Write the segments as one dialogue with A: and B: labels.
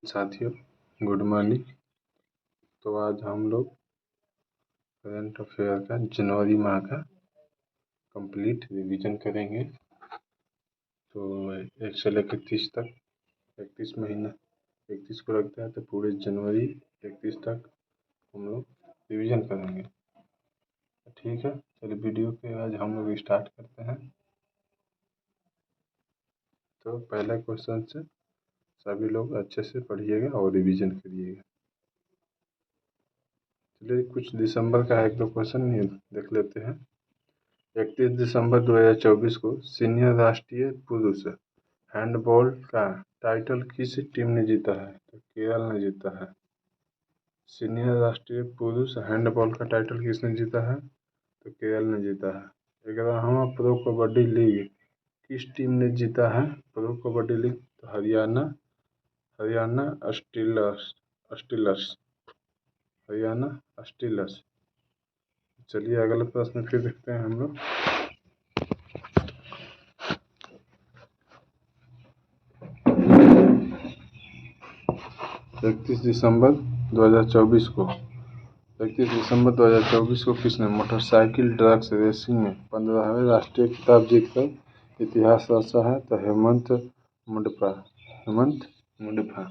A: साथियों, good morning. तो आज हम लोग करंट अफेयर का जनवरी माह का कंप्लीट रिवीजन करेंगे। तो 1 से लेकर 30 तक, 31 महीना 31 को रखता है तो पूरे जनवरी 31 तक हम लोग रिवीजन करेंगे। ठीक है, चलिए वीडियो के आज हम लोग स्टार्ट करते हैं। तो पहला क्वेश्चन से सभी लोग अच्छे से पढ़िएगा और रिवीजन करिएगा। चलिए कुछ दिसंबर का 1-2 क्वेश्चन देख लेते हैं। 31 दिसंबर 2024 को सीनियर राष्ट्रीय पुरुष हैंडबॉल का टाइटल किस टीम ने जीता है? तो केरल ने जीता है। सीनियर राष्ट्रीय पुरुष हैंडबॉल का टाइटल किसने जीता है? तो केरल ने जीता है। 11वां प्रो कबड्डी लीग किस टीम ने जीता है? प्रो कबड्डी लीग तो हरियाणा स्टीलर्स हरियाणा स्टीलर्स। चलिए अगला प्रश्न फिर देखते हैं हम लोग। 31 दिसंबर 2024 को किसने मोटरसाइकिल ड्रग्स रेसिंग में 15वें राष्ट्रीय खिताब जीतकर इतिहास रचा है? तो हेमंत मुंडपा।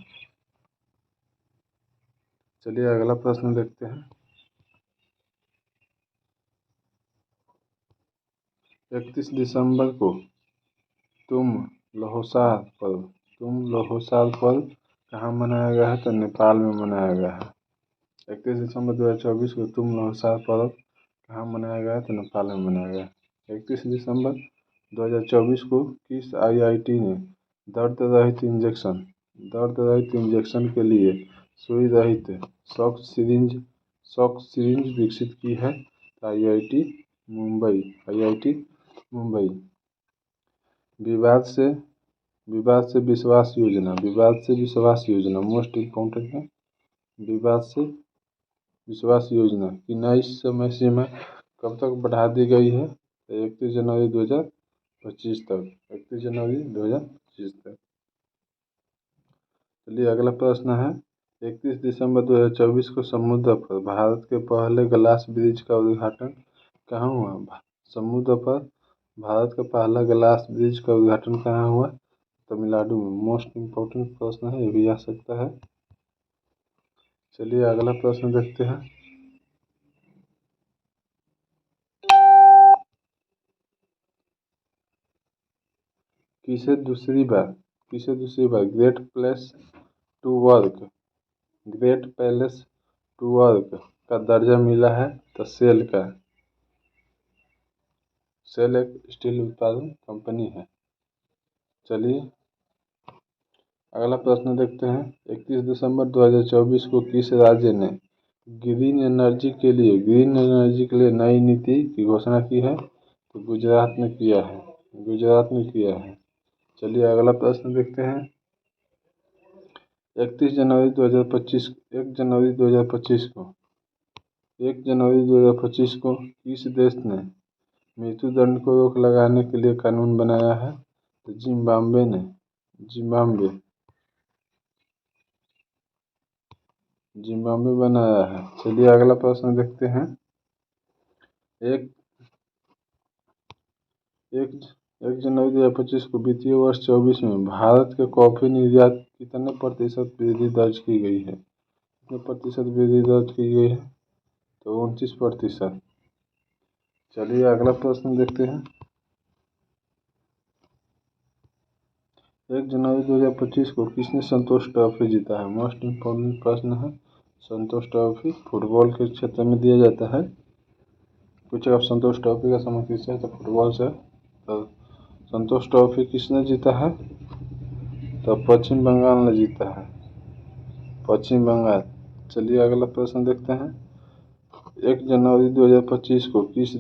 A: चलिए अगला प्रश्न देखते हैं। 31 दिसंबर को तुम लोहसार पर्व कहाँ मनाया गया है? तो नेपाल में मनाया गया है। 31 दिसंबर 2024 को तुम लोहसार पर्व कहाँ मनाया गया है? तो नेपाल में मनाया गया। 31 दिसंबर 2024 को किस IIT ने दर्द रहित इंजेक्शन के लिए सुई रहित शॉक सिरिंज विकसित की है? तो IIT मुंबई। विवाद से विश्वास योजना मोस्ट इम्पोर्टेंट है। विवाद से विश्वास योजना की नई समय सीमा कब तक बढ़ा दी गई है? तो 31 जनवरी 2025 तक। 31 जनवरी 2025 तक। चलिए अगला प्रश्न है। 31 दिसंबर 2024 को समुद्र पर भारत के पहले ग्लास ब्रिज का उद्घाटन कहाँ हुआ? समुद्र पर भारत का पहला ग्लास ब्रिज का उद्घाटन कहाँ हुआ? तमिलनाडु में। मोस्ट इम्पोर्टेंट प्रश्न है, ये भी आ सकता है। चलिए अगला प्रश्न देखते हैं। किसे दूसरी बार ग्रेट पैलेस टू वर्क का दर्जा मिला है? तो सेल एक स्टील उत्पादन कंपनी है। चलिए अगला प्रश्न देखते हैं। 31 दिसंबर 2024 को किस राज्य ने ग्रीन एनर्जी के लिए नई नीति की घोषणा की है? तो गुजरात ने किया है। चलिए अगला प्रश्न देखते हैं। 1 जनवरी 2025 को किस देश ने मृत्युदंड को रोक लगाने के लिए कानून बनाया है? तो जिम्बाब्वे बनाया है। चलिए अगला प्रश्न देखते हैं। 1 जनवरी 2025 को वित्तीय वर्ष 24 में भारत के कॉफी निर्यात कितने प्रतिशत वृद्धि दर्ज की गई है? कितने प्रतिशत वृद्धि दर्ज की गई है? तो 29%। चलिए अगला प्रश्न देखते हैं। 1 जनवरी 2025 को किसने संतोष ट्रॉफी जीता है? मोस्ट इम्पोर्टेंट प्रश्न है। संतोष ट्रॉफी फुटबॉल के क्षेत्र में दिया जाता है। कुछ अब संतोष ट्रॉफी का संबंध किससे है? तो फुटबॉल से। तो संतोष ट्रॉफी किसने जीता है? तो पश्चिम बंगाल ने जीता है। चलिए अगला प्रश्न देखते हैं। 1 जनवरी 2025 को किस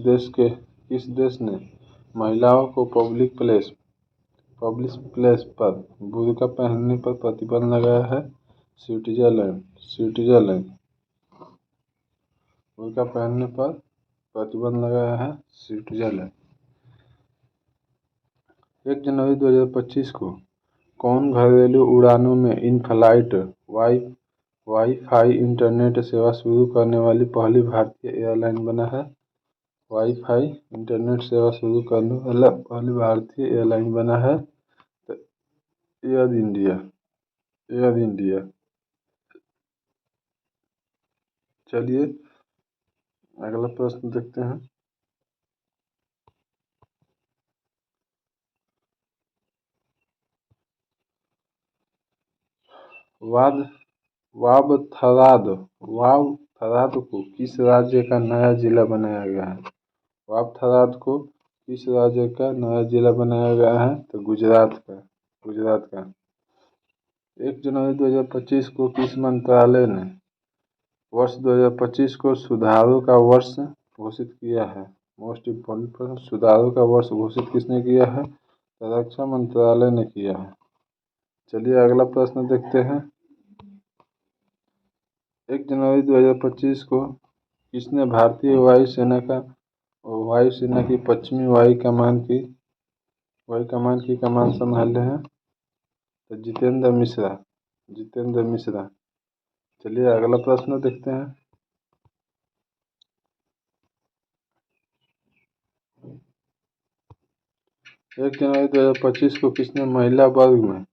A: देश ने महिलाओं को पब्लिक प्लेस पर बुर्का पहनने पर प्रतिबंध लगाया है? स्विट्जरलैंड। बुर्का पहनने पर प्रतिबंध लगाया है स्विट्जरलैंड। 1 जनवरी 2025 को कौन घरेलू उड़ानों में इन फ्लाइट वाईफाई इंटरनेट सेवा शुरू करने वाली पहली भारतीय एयरलाइन बना है? वाईफाई इंटरनेट सेवा शुरू करने वाला पहली भारतीय एयरलाइन बना है तो एयर इंडिया। Air India. चलिए अगला प्रश्न देखते हैं। वाद वावथराद को किस राज्य का नया जिला बनाया गया है? वावथराद को किस राज्य का नया जिला बनाया गया है? तो गुजरात का। 1 जनवरी 2025 को किस मंत्रालय ने वर्ष 2025 को सुधारों का वर्ष घोषित किया है? मोस्ट इम्पोर्टेंट प्रश्न, सुधारों का वर्ष घोषित किसने किया है? तो रक्षा मंत्रालय ने किया है। चलिए अगला प्रश्न देखते हैं। 1 जनवरी 2025 को किसने भारतीय वायुसेना की पश्चिमी वायु कमान की कमान संभाले हैं? तो जितेंद्र मिश्रा। चलिए अगला प्रश्न देखते हैं। 1 जनवरी 2025 को किसने महिला वर्ग में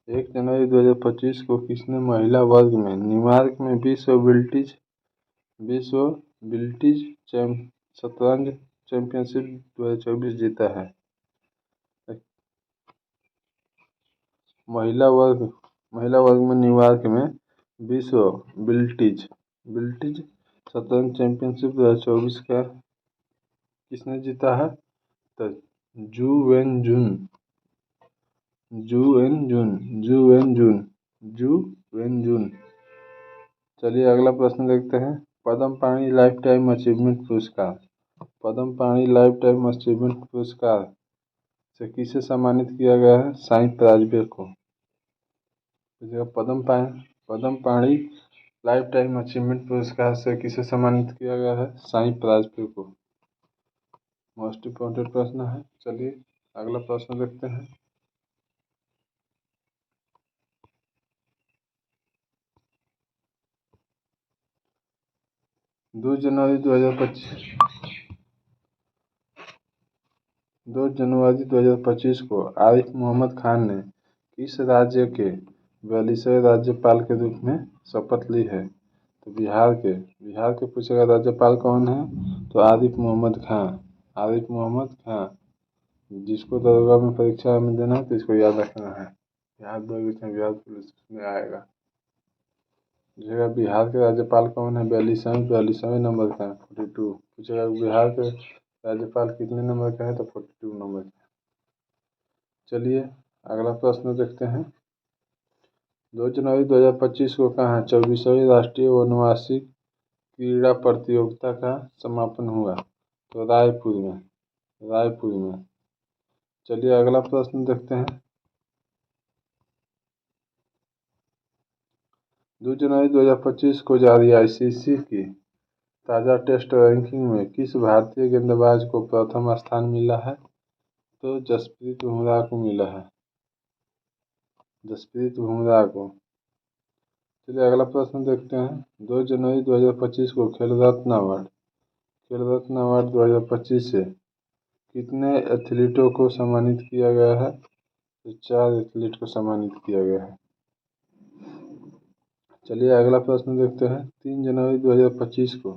A: 1 जनवरी 2025 को किसने महिला वर्ग में न्यूयॉर्क में विश्व बिल्टिज शतरंज चैंपियनशिप 2024 जीता है? महिला वर्ग में न्यूयॉर्क में विश्व बिल्टिज शतरंज चैंपियनशिप 2024 का किसने जीता है? तो जू वेन जून। चलिए अगला प्रश्न देखते हैं। पद्म पाणि लाइफ टाइम अचीवमेंट पुरस्कार से किसे सम्मानित किया गया है? साई पराजवे को। पद्म पाणि लाइफ टाइम अचीवमेंट पुरस्कार से किसे सम्मानित किया गया है? साई पराजवे को। मोस्ट इम्पोर्टेंट प्रश्न है। चलिए अगला प्रश्न देखते हैं। 2 जनवरी 2025 को आरिफ मोहम्मद खान ने किस राज्य के 42वें राज्यपाल के रूप में शपथ ली है? तो बिहार के पूछेगा राज्यपाल कौन है? तो आरिफ मोहम्मद खान। जिसको दरोगा में परीक्षा में देना है तो इसको याद रखना है। बिहार पुलिस में आएगा। बिहार के राज्यपाल कौन है? 42वें नंबर का है, 42। पूछेगा बिहार के राज्यपाल कितने नंबर का है? तो 42 नंबर का। चलिए अगला प्रश्न देखते हैं। 2 जनवरी 2025 को कहाँ 24वीं राष्ट्रीय वनवासी क्रीड़ा प्रतियोगिता का समापन हुआ? तो रायपुर में। चलिए अगला प्रश्न देखते हैं। 2 जनवरी 2025 को जारी आईसीसी की ताज़ा टेस्ट रैंकिंग में किस भारतीय गेंदबाज को प्रथम स्थान मिला है? तो जसप्रीत बुमराह को मिला है। चलिए अगला प्रश्न देखते हैं। 2 जनवरी 2025 को खेल रत्न अवार्ड 2025 से कितने एथलीटों को सम्मानित किया गया है? तो 4 एथलीट को सम्मानित किया गया है। चलिए अगला प्रश्न देखते हैं। 3 जनवरी 2025 को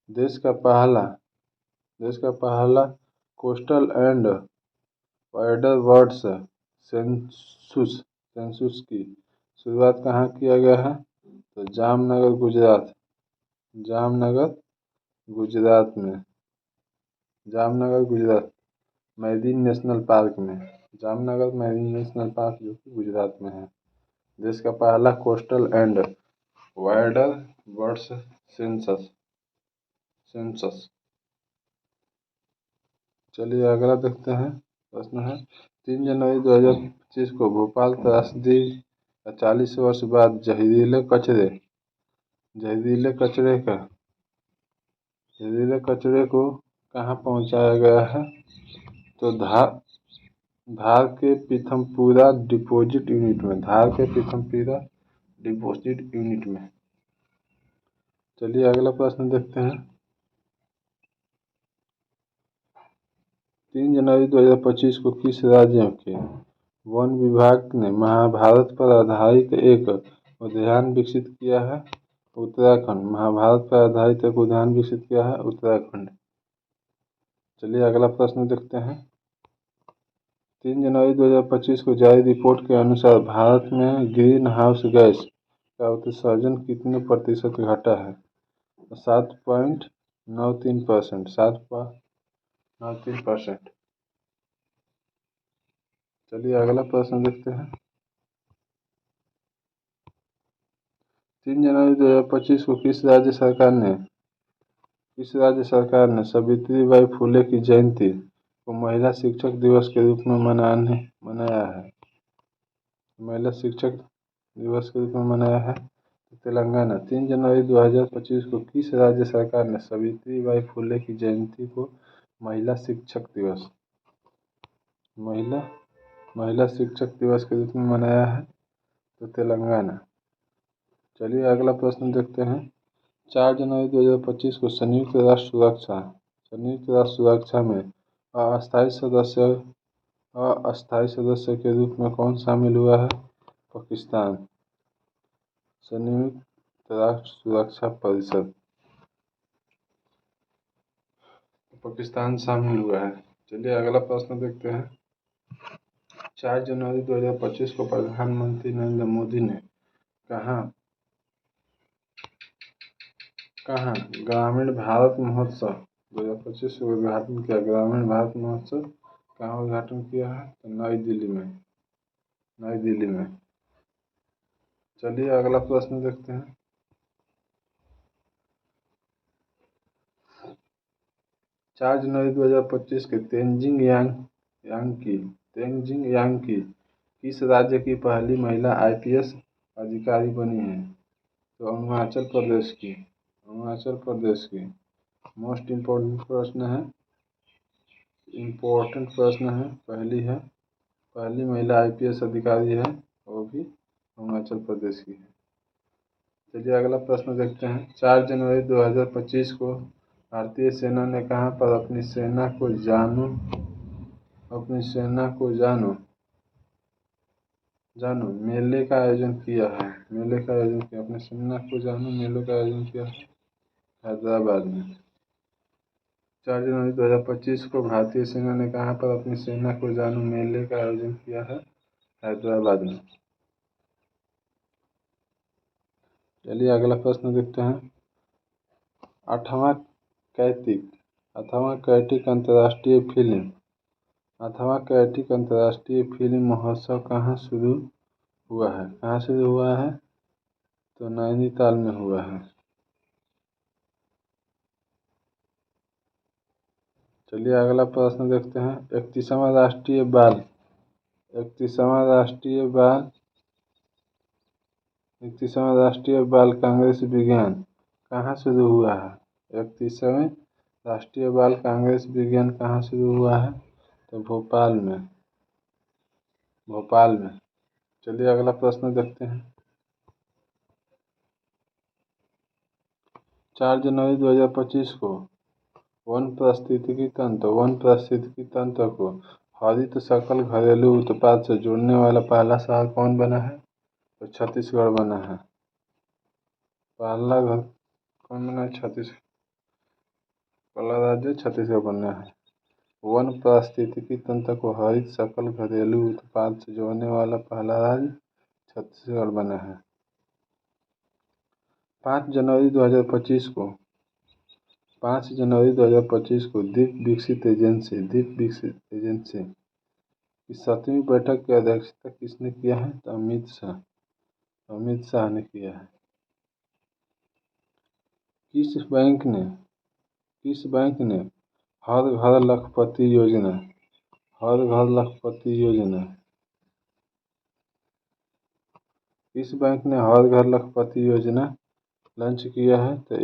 A: देश का पहला coastal and wider birds census की शुरुआत कहाँ किया गया है? तो Jamnagar Gujarat marine national park में। जामनगर मैरीन नेशनल पार्क जो कि गुजरात में है। देश का पहला coastal and wider birds census. चलिए अगला देखते हैं। प्रश्न है 3 जनवरी 2025 को भोपाल त्रासदी का 40 वर्ष बाद जहरीले कचरे को कहाँ पहुँचाया गया है? तो धार के पीथमपुरा डिपॉजिट यूनिट में, धार के पीथमपुरा डिपॉजिट यूनिट में। चलिए अगला प्रश्न देखते हैं। 3 जनवरी 2025 को किस राज्य के वन विभाग ने महाभारत पर आधारित एक उद्यान विकसित किया है? उत्तराखंड। महाभारत पर आधारित एक उद्यान विकसित किया है उत्तराखंड। चलिए अगला प्रश्न देखते हैं। 3 जनवरी 2025 को जारी रिपोर्ट के अनुसार भारत में ग्रीन हाउस गैस का उत्सर्जन कितने प्रतिशत घटा है? 7.93%, 7.93%। चलिए अगला प्रश्न देखते हैं। 3 जनवरी 2025 को किस राज्य सरकार ने सावित्रीबाई फुले की जयंती को महिला शिक्षक दिवस के रूप में मनाया है? महिला शिक्षक दिवस के रूप में मनाया है तेलंगाना। 3 जनवरी 2025 को किस राज्य सरकार ने सावित्रीबाई फुले की जयंती को महिला शिक्षक दिवस के रूप में मनाया है? तो तेलंगाना। चलिए अगला प्रश्न देखते हैं। 4 जनवरी 2025 को संयुक्त राष्ट्र सुरक्षा में अस्थायी सदस्य के रूप में कौन शामिल हुआ है? पाकिस्तान। संयुक्त राष्ट्र सुरक्षा परिषद, पाकिस्तान शामिल हुआ है। चलिए अगला प्रश्न देखते हैं। 4 जनवरी 2025 को प्रधानमंत्री नरेंद्र मोदी ने कहाँ ग्रामीण भारत महोत्सव 2025 को उद्घाटन किया? ग्रामीण भारत महोत्सव कहाँ उद्घाटन किया है? तो नई दिल्ली में। चलिए अगला प्रश्न देखते हैं। 4 जनवरी 2025 के तेंजिंग यांग किस राज्य की पहली महिला IPS अधिकारी बनी है? तो अरुणाचल प्रदेश की। मोस्ट इम्पोर्टेंट प्रश्न है। पहली महिला IPS अधिकारी है, वो भी अरुणाचल प्रदेश की है। चलिए अगला प्रश्न देखते हैं। 4 जनवरी 2025 को भारतीय सेना ने कहाँ पर अपनी सेना को जानो मेले का आयोजन किया है? अपनी सेना को जानो मेले का आयोजन किया है हैदराबाद में। 4 जनवरी 2025 को भारतीय सेना ने कहाँ पर अपनी सेना को जानो मेले का आयोजन किया है? हैदराबाद में। चलिए अगला प्रश्न देखते हैं। 8वां कैटिक अंतर्राष्ट्रीय फिल्म महोत्सव कहाँ शुरू हुआ है? तो नैनीताल में हुआ है। चलिए अगला प्रश्न देखते हैं। 31वां राष्ट्रीय बाल कांग्रेस विज्ञान कहाँ शुरू हुआ है? 31वें राष्ट्रीय बाल कांग्रेस विज्ञान कहाँ शुरू हुआ है? तो भोपाल में। चलिए अगला प्रश्न देखते हैं। 4 जनवरी 2025 को वन पारिस्थितिकी तंत्र को हरित सकल घरेलू उत्पाद से जोड़ने वाला पहला शहर कौन बना है? तो छत्तीसगढ़ बना है। पहला घर कौन बना है? पहला राज्य छत्तीसगढ़ बना है। वन पारिस्थितिकी तंत्र को हरित सकल घरेलू उत्पाद से जोड़ने वाला पहला राज्य छत्तीसगढ़ बना है। 5 जनवरी 2025 को द्वीप विकसित एजेंसी की 7वीं बैठक की अध्यक्षता किसने किया है? तो अमित शाह ने किया है। किस बैंक ने हर घर लखपति योजना किस बैंक ने हर घर लखपति योजना लॉन्च किया है? तो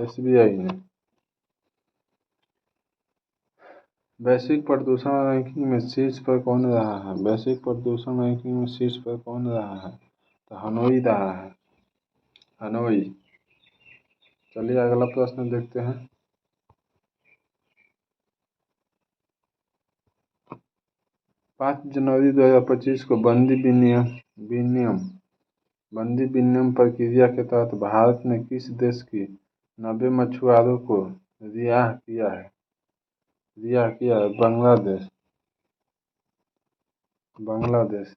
A: SBI ने। वैश्विक प्रदूषण रैंकिंग में शीर्ष पर कौन रहा है? वैश्विक प्रदूषण रैंकिंग में शीर्ष पर कौन रहा है? तो हनोई रहा है, हनोई। चलिए अगला प्रश्न देखते हैं। 5 जनवरी 2025 को बंदी विनिमय प्रक्रिया के तहत भारत ने किस देश की 90 मछुआरों को रिहा किया है? बांग्लादेश।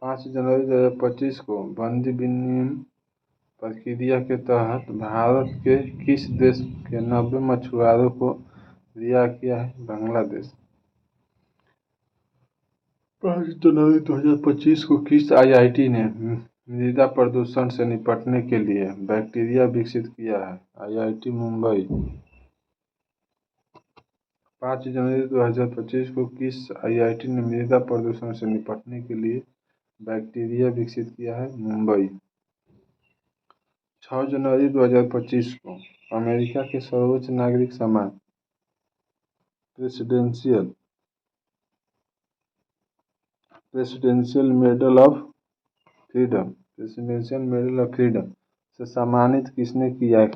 A: 5 जनवरी 2025 को बंदी विनिमय प्रक्रिया के तहत भारत के किस देश के 90 मछुआरों को रिहा किया है? बांग्लादेश। 5 जनवरी 2025 को किस IIT ने मृदा प्रदूषण से निपटने के लिए बैक्टीरिया विकसित किया है? IIT मुंबई। 5 जनवरी 2025 को किस IIT ने मृदा प्रदूषण से निपटने के लिए बैक्टीरिया विकसित किया है? मुंबई। 6 जनवरी 2025 को अमेरिका के सर्वोच्च नागरिक सम्मान प्रेसिडेंशियल मेडल ऑफ फ्रीडम से सम्मानित किसने किया है?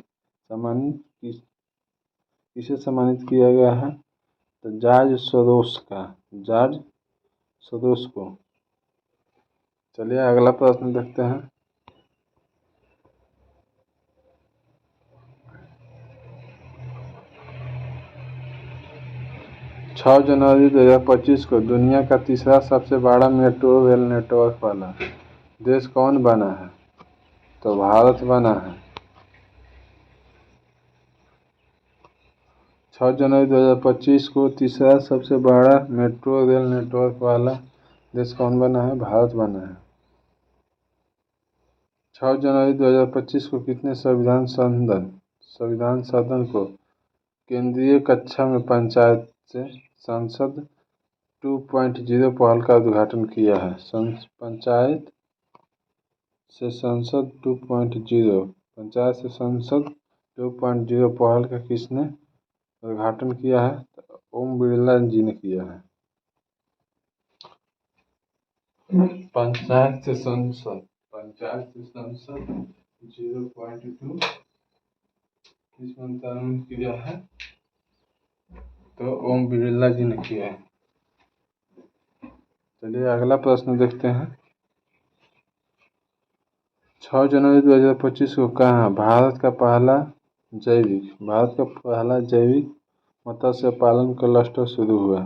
A: किसे सम्मानित किया गया है? तो जॉर्ज सोरोस को। चलिए अगला प्रश्न देखते हैं। 6 जनवरी 2025 को दुनिया का तीसरा सबसे बड़ा मेट्रो रेल नेटवर्क वाला देश कौन बना है? तो भारत बना है। 6 जनवरी 2025 को तीसरा सबसे बड़ा मेट्रो रेल नेटवर्क वाला देश कौन बना है? भारत बना है। 6 जनवरी 2025 को कितने संविधान सदन को केंद्रीय कक्षा में पंचायत से संसद 2.0 पहल का उद्घाटन किया है? पंचायत से संसद 2.0 पहल का किसने उद्घाटन किया है? तो ओम बिरला जी ने किया है। पंचायत से संसद 0.2 किस मंत्रालय ने किया है? तो ओम बिरला जी ने किया है। चलिए अगला प्रश्न देखते हैं। 6 जनवरी 2025 को कहाँ भारत का पहला जैविक मत्स्य पालन क्लस्टर शुरू हुआ?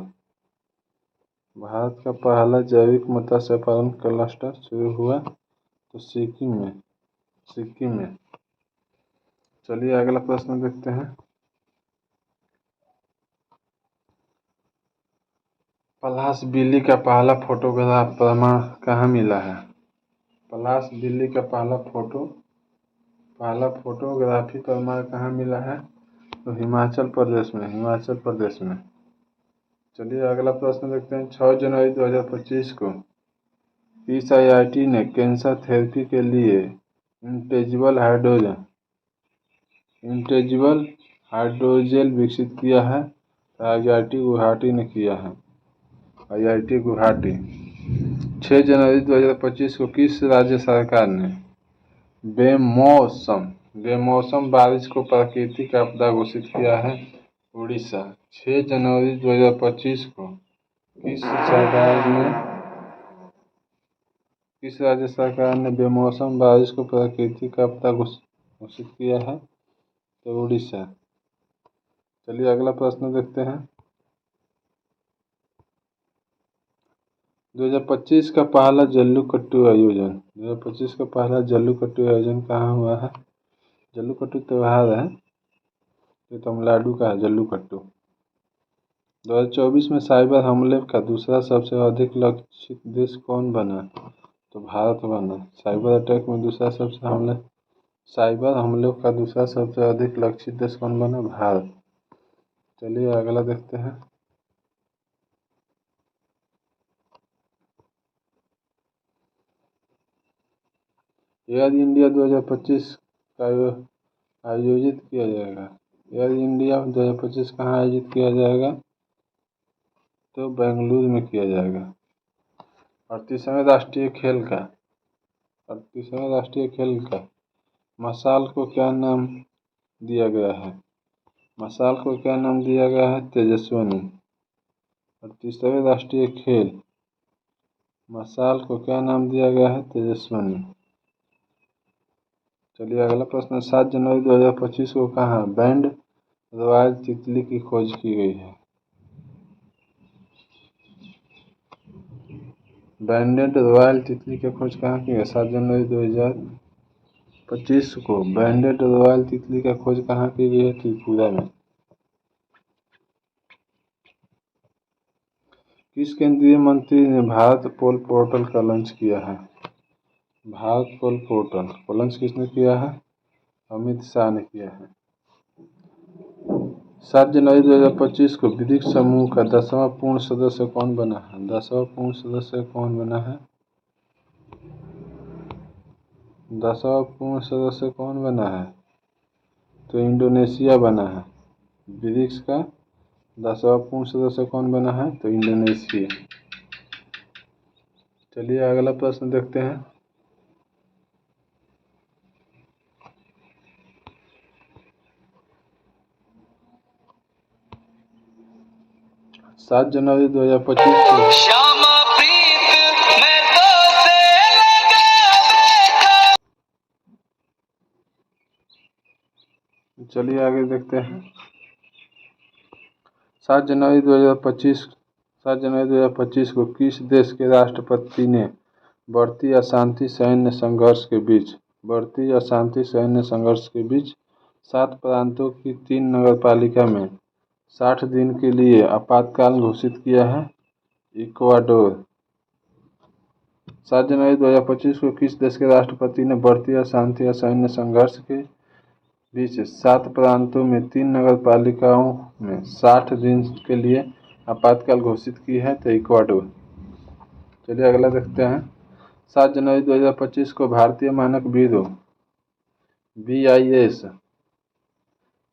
A: भारत का पहला जैविक मत्स्य पालन क्लस्टर शुरू हुआ तो सिक्किम में। चलिए अगला प्रश्न देखते हैं। पलाश बिल्ली का पहला फोटोग्राफ प्रमाण कहाँ मिला है? पलाश बिल्ली का पहला फोटोग्राफी प्रमाण कहाँ मिला है? तो हिमाचल प्रदेश में। चलिए अगला प्रश्न देखते हैं। 6 जनवरी 2025 को किस IIT ने कैंसर थेरेपी के लिए इंटेजिबल हाइड्रोजेल विकसित किया है? IIT गुवाहाटी ने किया है। IIT गुवाहाटी। 6 जनवरी 2025 को किस राज्य सरकार ने बेमौसम बारिश को प्राकृतिक आपदा घोषित किया है? उड़ीसा। 6 जनवरी 2025 को किस राज्य सरकार ने बेमौसम बारिश को प्राकृतिक आपदा घोषित किया है? तो उड़ीसा। चलिए अगला प्रश्न देखते हैं। 2025 का पहला जल्लीकट्टू आयोजन कहाँ हुआ है? जल्लीकट्टू त्योहार है, ये तमिलनाडु का है जल्लीकट्टू। 2024 में साइबर हमले का दूसरा सबसे अधिक लक्षित देश कौन बना? तो भारत बना। साइबर हमलों का दूसरा सबसे अधिक लक्षित देश कौन बना? भारत। चलिए अगला देखते हैं। एयर इंडिया 2025 का आयोजित किया जाएगा एयर इंडिया 2025 कहाँ आयोजित किया जाएगा? तो बेंगलुरु में किया जाएगा। 38वें राष्ट्रीय खेल का 38वें राष्ट्रीय खेल का मशाल को क्या नाम दिया गया है? मशाल को क्या नाम दिया गया है? तेजस्विनी। 38वें राष्ट्रीय खेल मशाल को क्या नाम दिया गया है? तेजस्विनी। चलिए अगला प्रश्न, 7 जनवरी 2025 को कहाँ बैंड रॉयल तितली की खोज की गई है? बैंडेड रॉयल तितली की खोज कहाँ की गई? 7 जनवरी 2025 को बैंडेड रॉयल तितली की खोज कहाँ की गई है? त्रिपुरा में। किस केंद्रीय मंत्री ने भारत पोल पोर्टल का लॉन्च किया है? भारत पोल पोर्टल को लॉन्च किसने किया है? अमित शाह ने किया है। 7 जनवरी 2025 को ब्रिक्स समूह का 10वां पूर्ण सदस्य कौन बना है? 10वां पूर्ण सदस्य कौन बना है? 10वां पूर्ण सदस्य कौन बना है? तो इंडोनेशिया बना है। ब्रिक्स का 10वां पूर्ण सदस्य कौन बना है? तो इंडोनेशिया। चलिए अगला प्रश्न देखते हैं। 7 जनवरी 2025 को चलिए आगे देखते हैं। 7 जनवरी 2025 को किस देश के राष्ट्रपति ने बढ़ती अशांति सैन्य संघर्ष के बीच 7 प्रांतों की 3 नगरपालिका में 60 दिन के लिए आपातकाल घोषित किया है? इक्वाडोर। 7 जनवरी 2025 को किस देश के राष्ट्रपति ने बढ़ती अशांति या सैन्य संघर्ष के बीच 7 प्रांतों में 3 नगरपालिकाओं में 60 दिन के लिए आपातकाल घोषित की है? तो इक्वाडोर। चलिए अगला देखते हैं। 7 जनवरी 2025 को भारतीय मानक ब्यूरो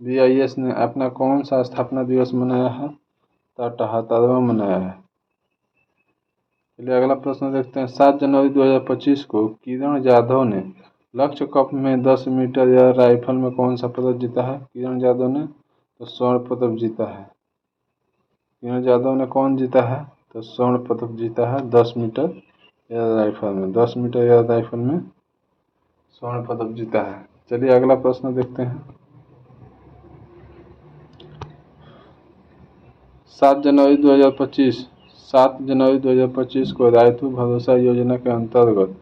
A: BIS ने अपना कौन सा स्थापना दिवस मनाया है? तो 78वां मनाया है। चलिए अगला प्रश्न देखते हैं। 7 जनवरी 2025 को किरण जाधव ने लक्ष्य कप में 10 मीटर एयर राइफल में कौन सा पदक जीता है? किरण जाधव ने तो स्वर्ण पदक जीता है। किरण जाधव ने कौन जीता है? तो स्वर्ण पदक जीता है 10 मीटर एयर राइफल में। 10 मीटर एयर राइफल में स्वर्ण पदक जीता है। चलिए अगला प्रश्न देखते हैं। 7 जनवरी 2025 को रायतू भरोसा योजना के अंतर्गत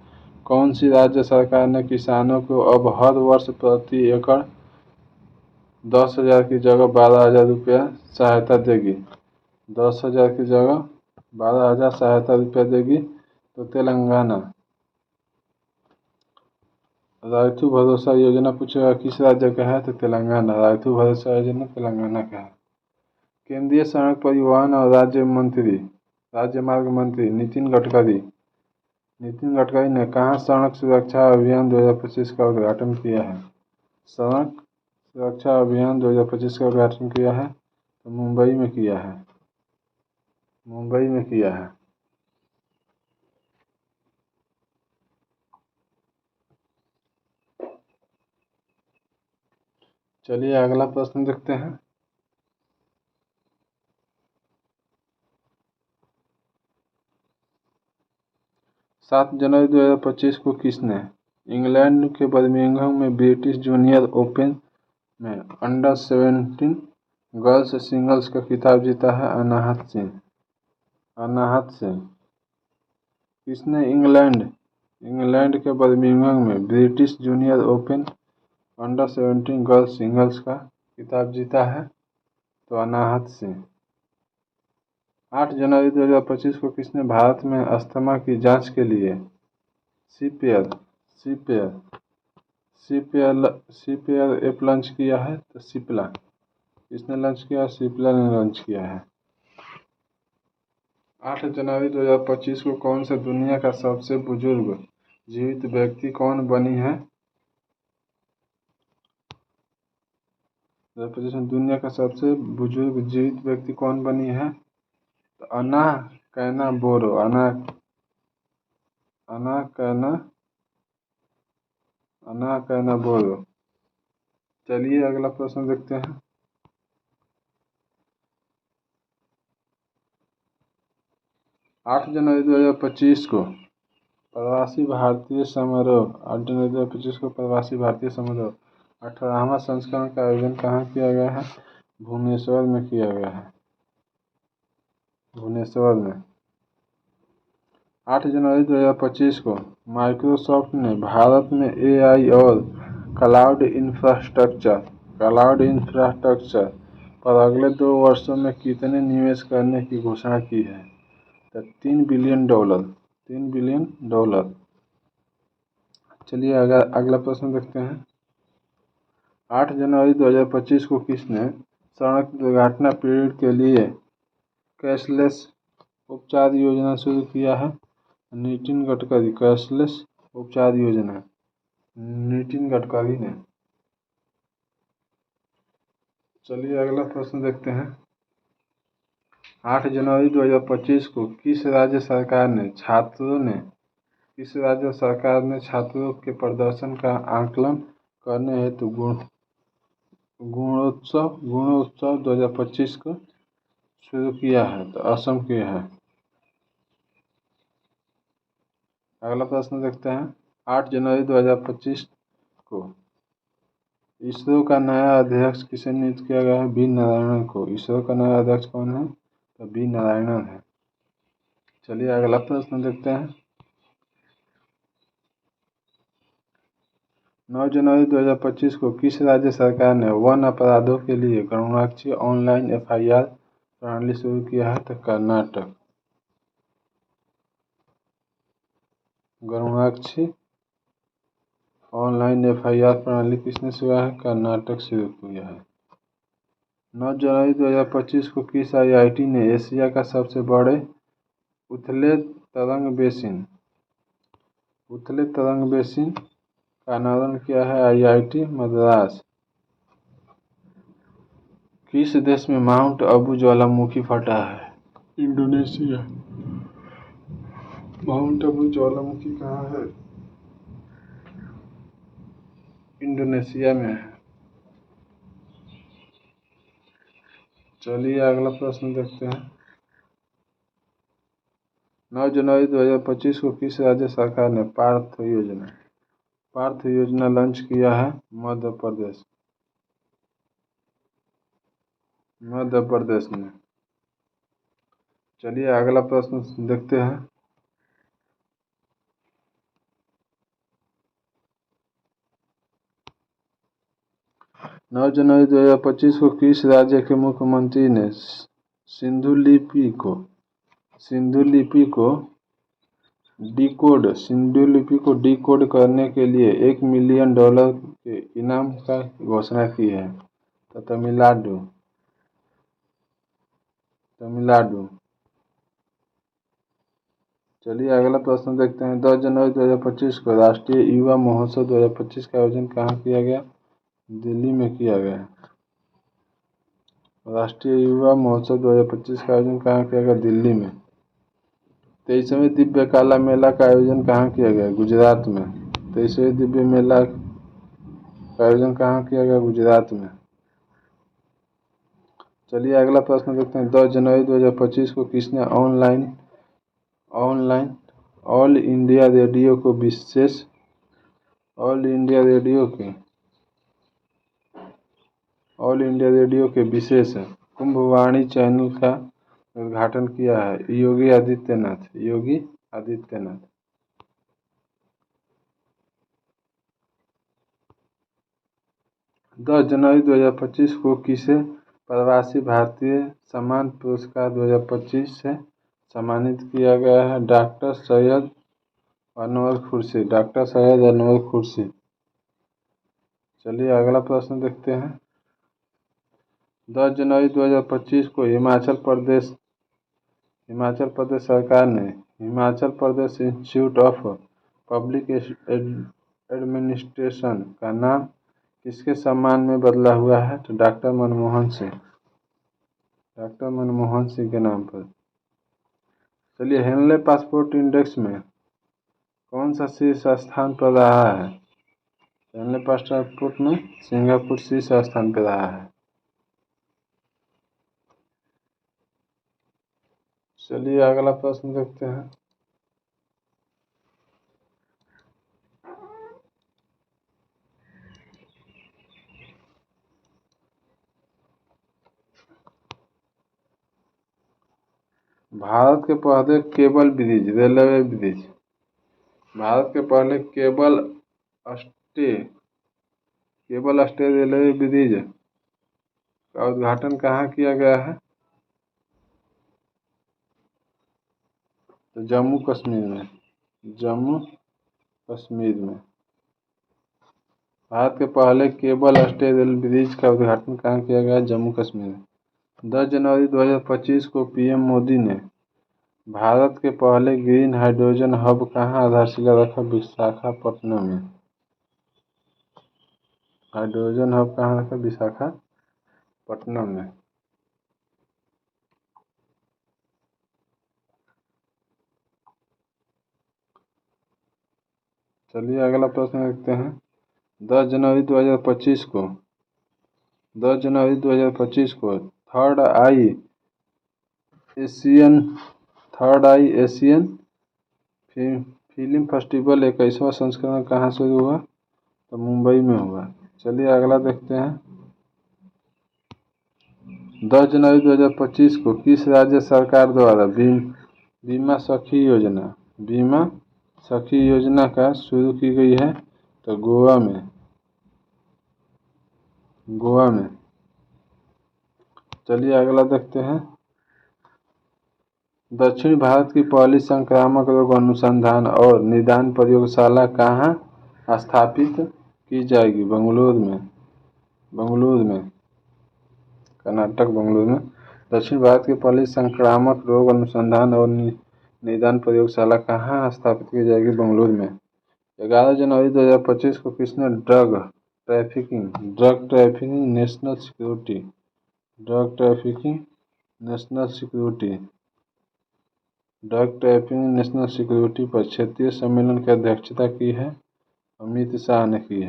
A: कौन सी राज्य सरकार ने किसानों को अब हर वर्ष प्रति एकड़ 10,000 की जगह 12,000 रुपया सहायता देगी? 10,000 की जगह 12,000 सहायता रुपया देगी? तो तेलंगाना। रायतू भरोसा योजना पूछेगा किस राज्य का है? तो तेलंगाना। रायतू भरोसा योजना तेलंगाना का है। केंद्रीय सड़क परिवहन और राजमार्ग मंत्री नितिन गडकरी ने कहाँ सड़क सुरक्षा अभियान 2025 का उद्घाटन किया है? सड़क सुरक्षा अभियान 2025 का उद्घाटन किया है? तो मुंबई में किया है। चलिए अगला प्रश्न देखते हैं। 7 जनवरी 2025 को किसने इंग्लैंड के बर्मिंघम में ब्रिटिश जूनियर ओपन में अंडर 17 गर्ल्स सिंगल्स का खिताब जीता है? अनाहत सिंह। किसने इंग्लैंड के बर्मिंघम में British junior open under 17 girls singles का खिताब जीता है? तो अनाहत सिंह। 8 जनवरी 2025 को किसने भारत में अस्थमा की जांच के लिए सीपेयर ऐप लॉन्च किया है? तो सिप्ला। किसने लॉन्च किया? सिप्ला ने लॉन्च किया है। 8 जनवरी 2025 को कौन सा दुनिया का सबसे बुजुर्ग जीवित व्यक्ति कौन बनी है? 2025 में दुनिया का सबसे बुजुर्ग जीवित व्यक्ति कौन बनी है? तो अना कैना बोरो। अना कैना बोरो। चलिए अगला प्रश्न देखते हैं। 8 जनवरी 2025 को प्रवासी भारतीय समारोह 8 जनवरी 2025 को प्रवासी भारतीय समारोह 18वां संस्करण का आयोजन कहाँ किया गया है? भुवनेश्वर में किया गया है। भुवनेश्वर में। 8 जनवरी 2025 को माइक्रोसॉफ्ट ने भारत में AI और क्लाउड इंफ्रास्ट्रक्चर पर अगले 2 वर्षों में कितने निवेश करने की घोषणा की है? तो $3 बिलियन। $3 बिलियन। चलिए अगला प्रश्न देखते हैं। 8 जनवरी 2025 को किसने सड़क दुर्घटना पीड़ित के लिए कैशलेस उपचार योजना शुरू किया है? नितिन गडकरी। कैशलेस उपचार योजना नितिन गडकरी ने। चलिए अगला प्रश्न देखते हैं। 8 जनवरी 2025 को किस राज्य सरकार छात्रों के प्रदर्शन का आकलन करने हेतु गुणोत्सव 2025 को शुरू किया है? तो असम के है। अगला प्रश्न देखते हैं। 8 जनवरी 2025 को इसरो का नया अध्यक्ष किसे नियुक्त किया गया है? वी नारायणन को। इसरो का नया अध्यक्ष कौन है? तो वी नारायणन है। चलिए अगला प्रश्न देखते हैं। 9 जनवरी 2025 को किस राज्य सरकार ने वन अपराधों के लिए गणनाक्षी ऑनलाइन FIR प्रणाली शुरू किया है? तो कर्नाटक। गणनाक्षी ऑनलाइन FIR प्रणाली किसने शुरू है? कर्नाटक शुरू किया है। 9 जनवरी 2025 को किस IIT ने एशिया का सबसे बड़े उथले तरंग बेसिन का अनावरण किया है? IIT मद्रास। किस देश में माउंट अबू ज्वालामुखी फटा है? इंडोनेशिया। माउंट अबू ज्वालामुखी कहाँ है? इंडोनेशिया में है। चलिए अगला प्रश्न देखते हैं। 9 जनवरी 2025 को किस राज्य सरकार ने पार्थ योजना लॉन्च किया है? मध्य प्रदेश में। चलिए अगला प्रश्न देखते हैं। 9 जनवरी 2025 को किस राज्य के मुख्यमंत्री ने सिंधु लिपि को डिकोड करने के लिए $1 मिलियन के इनाम का घोषणा की है? तो तमिलनाडु। चलिए अगला प्रश्न देखते हैं। 10 जनवरी 2025 को राष्ट्रीय युवा महोत्सव 2025 का आयोजन कहाँ किया गया? दिल्ली में किया गया। राष्ट्रीय युवा महोत्सव 2025 का आयोजन कहाँ किया गया? दिल्ली में। 23वें दिव्य काला मेला का आयोजन कहाँ किया गया? गुजरात में। 23वें दिव्य मेला का आयोजन कहाँ किया गया? गुजरात में। चलिए अगला प्रश्न देखते हैं। 10 जनवरी 2025 को किसने ऑनलाइन ऑल इंडिया रेडियो के विशेष कुंभवाणी चैनल का उद्घाटन किया है? योगी आदित्यनाथ। 10 जनवरी 2025 को किसे प्रवासी भारतीय सम्मान पुरस्कार 2025 से सम्मानित किया गया है? डॉक्टर सैयद अनवर खुर्शीद। चलिए अगला प्रश्न देखते हैं। 10 जनवरी 2025 को हिमाचल प्रदेश सरकार ने Himachal Pradesh institute of public administration का नाम किसके सम्मान में बदला हुआ है? तो डॉक्टर मनमोहन सिंह, डॉक्टर मनमोहन सिंह के नाम पर। चलिए, हेनले पासपोर्ट इंडेक्स में कौन सा शीर्ष स्थान पर रहा है? हेनले पासपोर्ट में सिंगापुर शीर्ष स्थान पर रहा है। चलिए अगला प्रश्न देखते हैं। भारत के पहले cable bridge, railway bridge, Bharat के पहले केबल स्टे रेलवे ब्रिज का उद्घाटन कहाँ किया गया है? तो जम्मू कश्मीर में, जम्मू कश्मीर में। भारत के पहले केबल स्टे रेल ब्रिज का उद्घाटन कहाँ किया गया? जम्मू कश्मीर में। 10 जनवरी 2025 को पीएम मोदी ने भारत के पहले ग्रीन हाइड्रोजन हब कहाँ आधारशिला रखा? विशाखापट्टनम में। हाइड्रोजन हब कहाँ रखा? विशाखापट्टनम में। चलिए अगला प्रश्न देखते हैं। 10 जनवरी 2025 को 10 जनवरी 2025 को थर्ड आई एशियन फिल्म फेस्टिवल 21वां संस्करण कहाँ शुरू हुआ? तो मुंबई में हुआ। चलिए अगला देखते हैं। 10 जनवरी 2025 को किस राज्य सरकार द्वारा बीमा सखी योजना का शुरू की गई है? तो गोवा में। चलिए अगला देखते हैं। दक्षिण भारत की पहली संक्रामक रोग अनुसंधान और निदान प्रयोगशाला कहाँ स्थापित की जाएगी? बेंगलुरु में, कर्नाटक, बेंगलुरु में। दक्षिण भारत की पहली संक्रामक रोग अनुसंधान और निदान प्रयोगशाला कहाँ स्थापित की जाएगी? बेंगलुरु में। 11 जनवरी 2025 को किसने ड्रग ट्रैफिकिंग नेशनल सिक्योरिटी पर क्षेत्रीय सम्मेलन की अध्यक्षता की है? अमित शाह ने की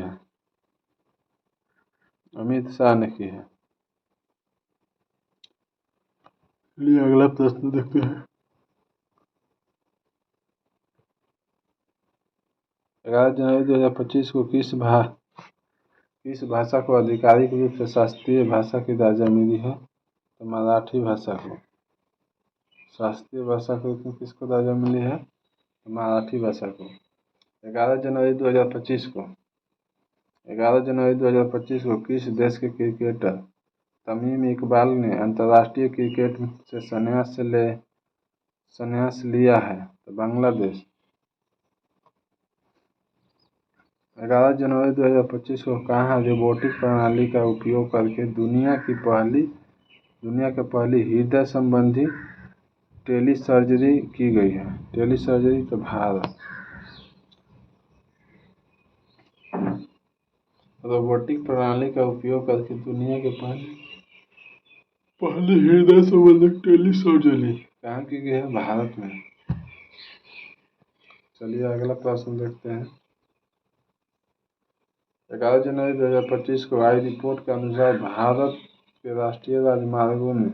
A: है। चलिए अगला प्रश्न देखते हैं। 11 जनवरी 2025 को किस भाषा को आधिकारिक रूप से शास्त्रीय भाषा की दर्जा मिली है? तो मराठी भाषा को। शास्त्रीय भाषा के रूप में किसको दर्जा मिली है? तो मराठी भाषा को। 11 जनवरी 2025 को किस देश के क्रिकेटर तमीम इकबाल ने अंतर्राष्ट्रीय क्रिकेट से संन्यास लिया है? तो बांग्लादेश। 11 जनवरी 2025 को कहाँ रोबोटिक प्रणाली का उपयोग करके दुनिया की पहली हृदय संबंधी टेलीसर्जरी की गई है? टेलीसर्जरी तो भारत। रोबोटिक प्रणाली का उपयोग करके दुनिया के पहली हृदय संबंधी टेलीसर्जरी कहाँ की गई है? भारत में। चलिए अगला प्रश्न देखते हैं। 11 जनवरी 2025 को आई रिपोर्ट के अनुसार भारत के राष्ट्रीय राजमार्गों में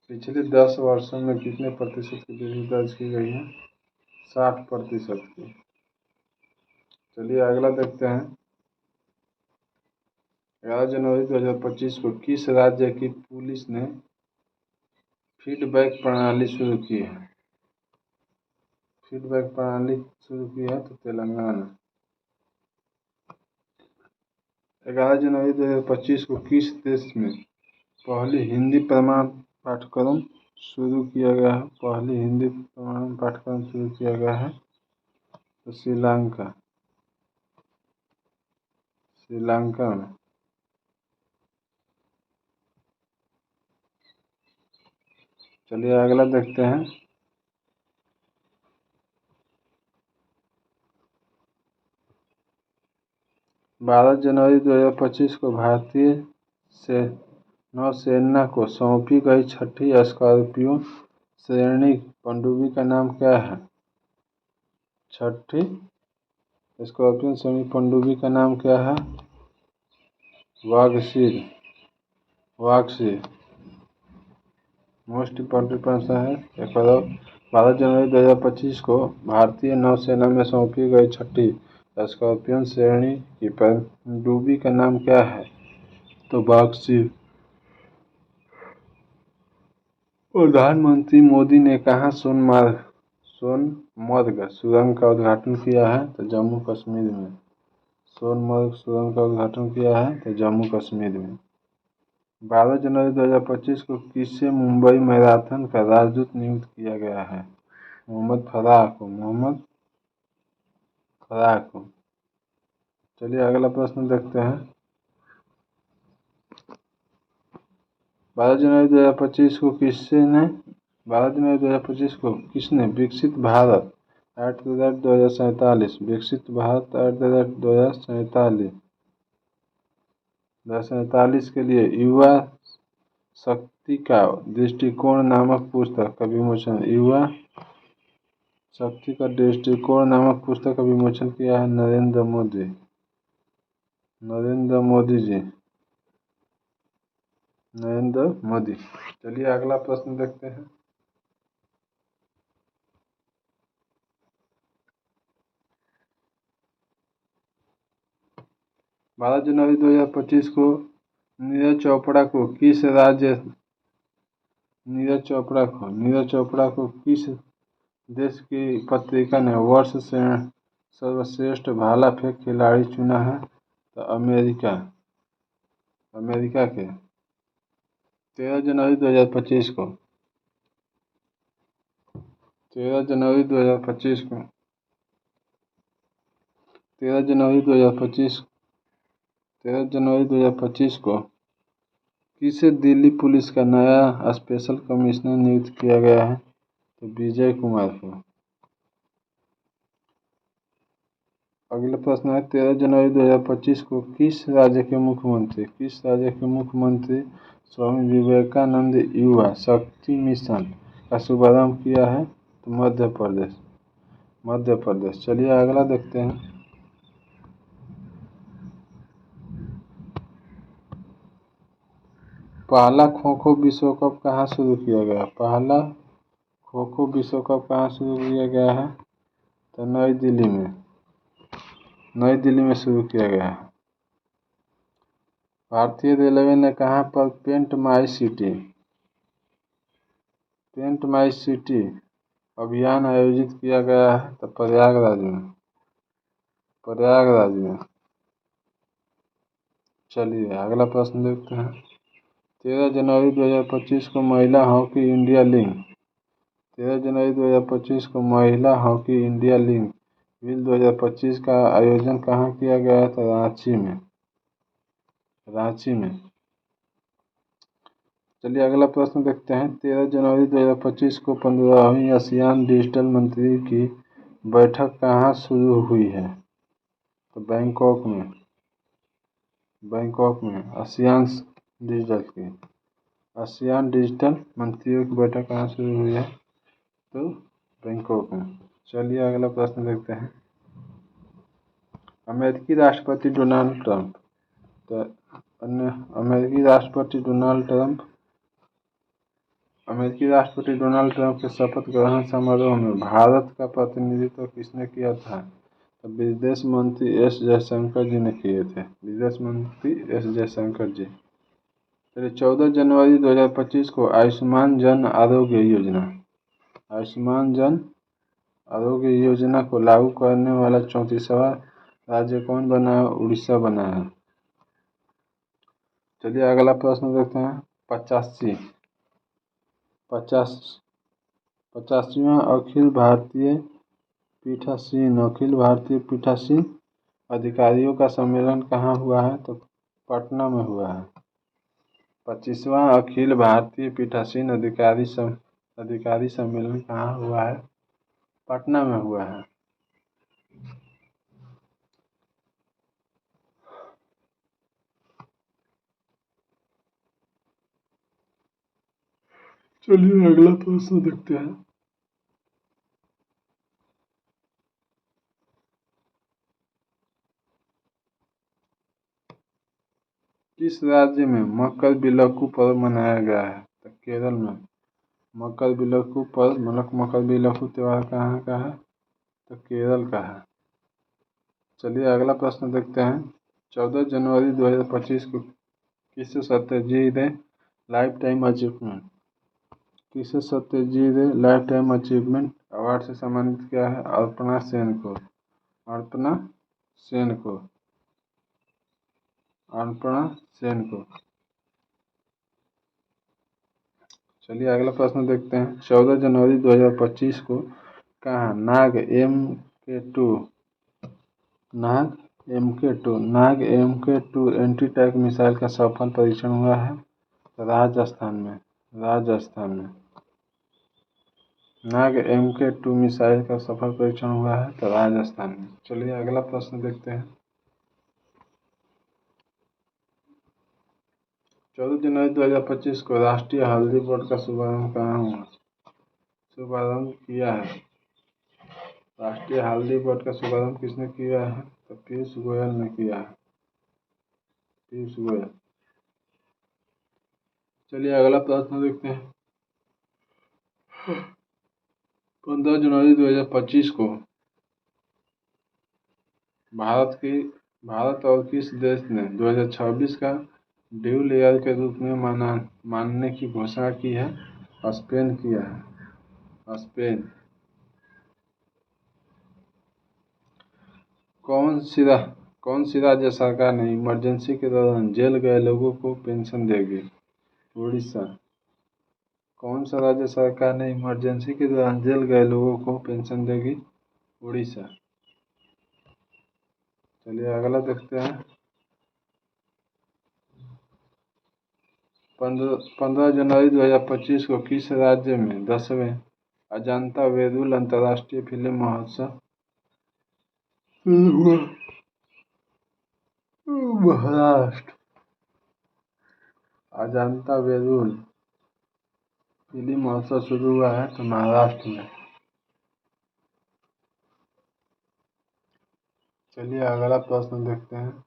A: पिछले 10 वर्षों में कितने प्रतिशत की वृद्धि दर्ज की गई है? 60% की। चलिए अगला देखते हैं। 11 जनवरी 2025 को किस राज्य की पुलिस ने फीडबैक प्रणाली शुरू की है? तो तेलंगाना। 11 जनवरी 2025 को किस देश में पहली हिंदी प्रमाण पाठ्यक्रम शुरू किया गया है? तो श्रीलंका में। चलिए अगला देखते हैं। 12 जनवरी 2025 को भारतीय से नौसेना को सौंपी गई छठी स्कॉर्पियो श्रेणी पनडुब्बी का नाम क्या है? छठी स्कॉर्पियन श्रेणी पनडुब्बी का नाम क्या है? वागसीर। मोस्ट इम्पोर्टेंट प्रश्न है। एक बार 12 जनवरी 2025 को भारतीय नौसेना में सौंपी गई छठी स्कॉर्पियन श्रेणी की पनडुब्बी का नाम क्या है? तो वागसीर। प्रधानमंत्री मोदी ने कहाँ सोनमर्ग सुरंग का उद्घाटन किया है? तो जम्मू कश्मीर में। सोनमर्ग सुरंग का उद्घाटन किया है तो जम्मू कश्मीर में। 12 जनवरी 2025 को किसे मुंबई मैराथन का राजदूत नियुक्त किया गया है? मोहम्मद फराह को। चलिए अगला प्रश्न देखते हैं। 12 जनवरी 2025 को किसने विकसित भारत @2047 विकसित भारत @2047 के लिए युवा शक्ति का दृष्टिकोण नामक पुस्तक का विमोचन किया है? नरेंद्र मोदी। चलिए अगला प्रश्न देखते हैं। 12 जनवरी 2025 को नीरज चोपड़ा को किस देश की पत्रिका ने वर्ष से सर्वश्रेष्ठ भाला फेंक खिलाड़ी चुना है? तो अमेरिका के। 13 जनवरी 2025 को 13 जनवरी 2025 को किसे दिल्ली पुलिस का नया स्पेशल कमिश्नर नियुक्त किया गया है? तो विजय कुमार को। अगला प्रश्न है। 13 जनवरी 2025 को किस राज्य के मुख्यमंत्री स्वामी विवेकानंद युवा शक्ति मिशन का शुभारंभ किया है? तो मध्य प्रदेश। चलिए अगला देखते हैं। पहला खो-खो विश्व कप कहाँ शुरू किया गया? है? तो नई दिल्ली में शुरू किया गया है। भारतीय रेलवे ने कहाँ पर पेंट माई सिटी अभियान आयोजित किया गया है? तो प्रयागराज में। चलिए अगला प्रश्न देखते हैं। 13 जनवरी 2025 को महिला हॉकी इंडिया लीग विल 2025 का आयोजन कहाँ किया गया था? रांची में। चलिए अगला प्रश्न देखते हैं। 13 जनवरी 2025 को 15वीं आसियान डिजिटल मंत्री की बैठक कहाँ शुरू हुई है? तो बैंकॉक में। आसियान डिजिटल मंत्रियों की बैठक कहाँ शुरू हुई है? तो बैंकॉक में। चलिए अगला प्रश्न देखते हैं। अमेरिकी राष्ट्रपति डोनाल्ड ट्रंप के शपथ ग्रहण समारोह में भारत का प्रतिनिधित्व किसने किया था? तो विदेश मंत्री एस जयशंकर जी ने किए थे। चलिए 14 जनवरी 2025 को आयुष्मान जन आरोग्य योजना को लागू करने वाला 34वां राज्य कौन बना है? उड़ीसा बना है। चलिए अगला प्रश्न देखते हैं। 85वां अखिल भारतीय पीठासीन अधिकारियों का सम्मेलन कहाँ हुआ है? तो पटना में हुआ है। 25वां अखिल भारतीय पीठासीन अधिकारी सम्मेलन कहाँ हुआ है? पटना में हुआ है। चलिए अगला प्रश्न देखते हैं। किस राज्य में मकर बिलक्कू पर्व मनाया गया है? तो केरल में। मकर बिलक्कू पर्व मतलब मकर बिलक्कू त्यौहार कहाँ का है? तो केरल का है। चलिए अगला प्रश्न देखते हैं। 14 जनवरी 2025 को किसे सत्यजीत रे लाइफ टाइम अचीवमेंट किसे सत्यजीत रे लाइफ टाइम अचीवमेंट अवार्ड से सम्मानित किया है? अर्पणा सेन को। अर्पणा सेन को। अर्पणा सेन को। चलिए अगला प्रश्न देखते हैं। 14 जनवरी 2025 को कहाँ नाग एम के टू एंटी टैंक मिसाइल का सफल परीक्षण हुआ है? राजस्थान में। राजस्थान में नाग एम के टू मिसाइल का सफल परीक्षण हुआ है तो राजस्थान में। चलिए अगला प्रश्न देखते हैं। 14 जनवरी 2025 को राष्ट्रीय हल्दी बोर्ड का शुभारंभ कहाँ हुआ? शुभारंभ किया है। राष्ट्रीय हल्दी बोर्ड का शुभारंभ किसने किया है? तो पीयूष गोयल ने किया है। पीयूष गोयल। चलिए अगला प्रश्न देखते हैं। 15 जनवरी 2025 को भारत और किस देश ने 2026 का ड्यूल ईयर के रूप में मानने की घोषणा की है? स्पेन किया है। स्पेन। कौन सी राज्य सरकार ने इमरजेंसी के दौरान जेल गए लोगों को पेंशन देगी? उड़ीसा। कौन सा राज्य सरकार ने इमरजेंसी के दौरान जेल गए लोगों को पेंशन देगी? उड़ीसा। चलिए अगला देखते हैं। 15 जनवरी 2025 को किस राज्य में 10वें अजंता वेदुल अंतर्राष्ट्रीय फिल्म महोत्सव हुआ? महाराष्ट्र। अजंता वेदुल फिल्म महोत्सव शुरू हुआ है तो महाराष्ट्र में। चलिए अगला प्रश्न देखते हैं।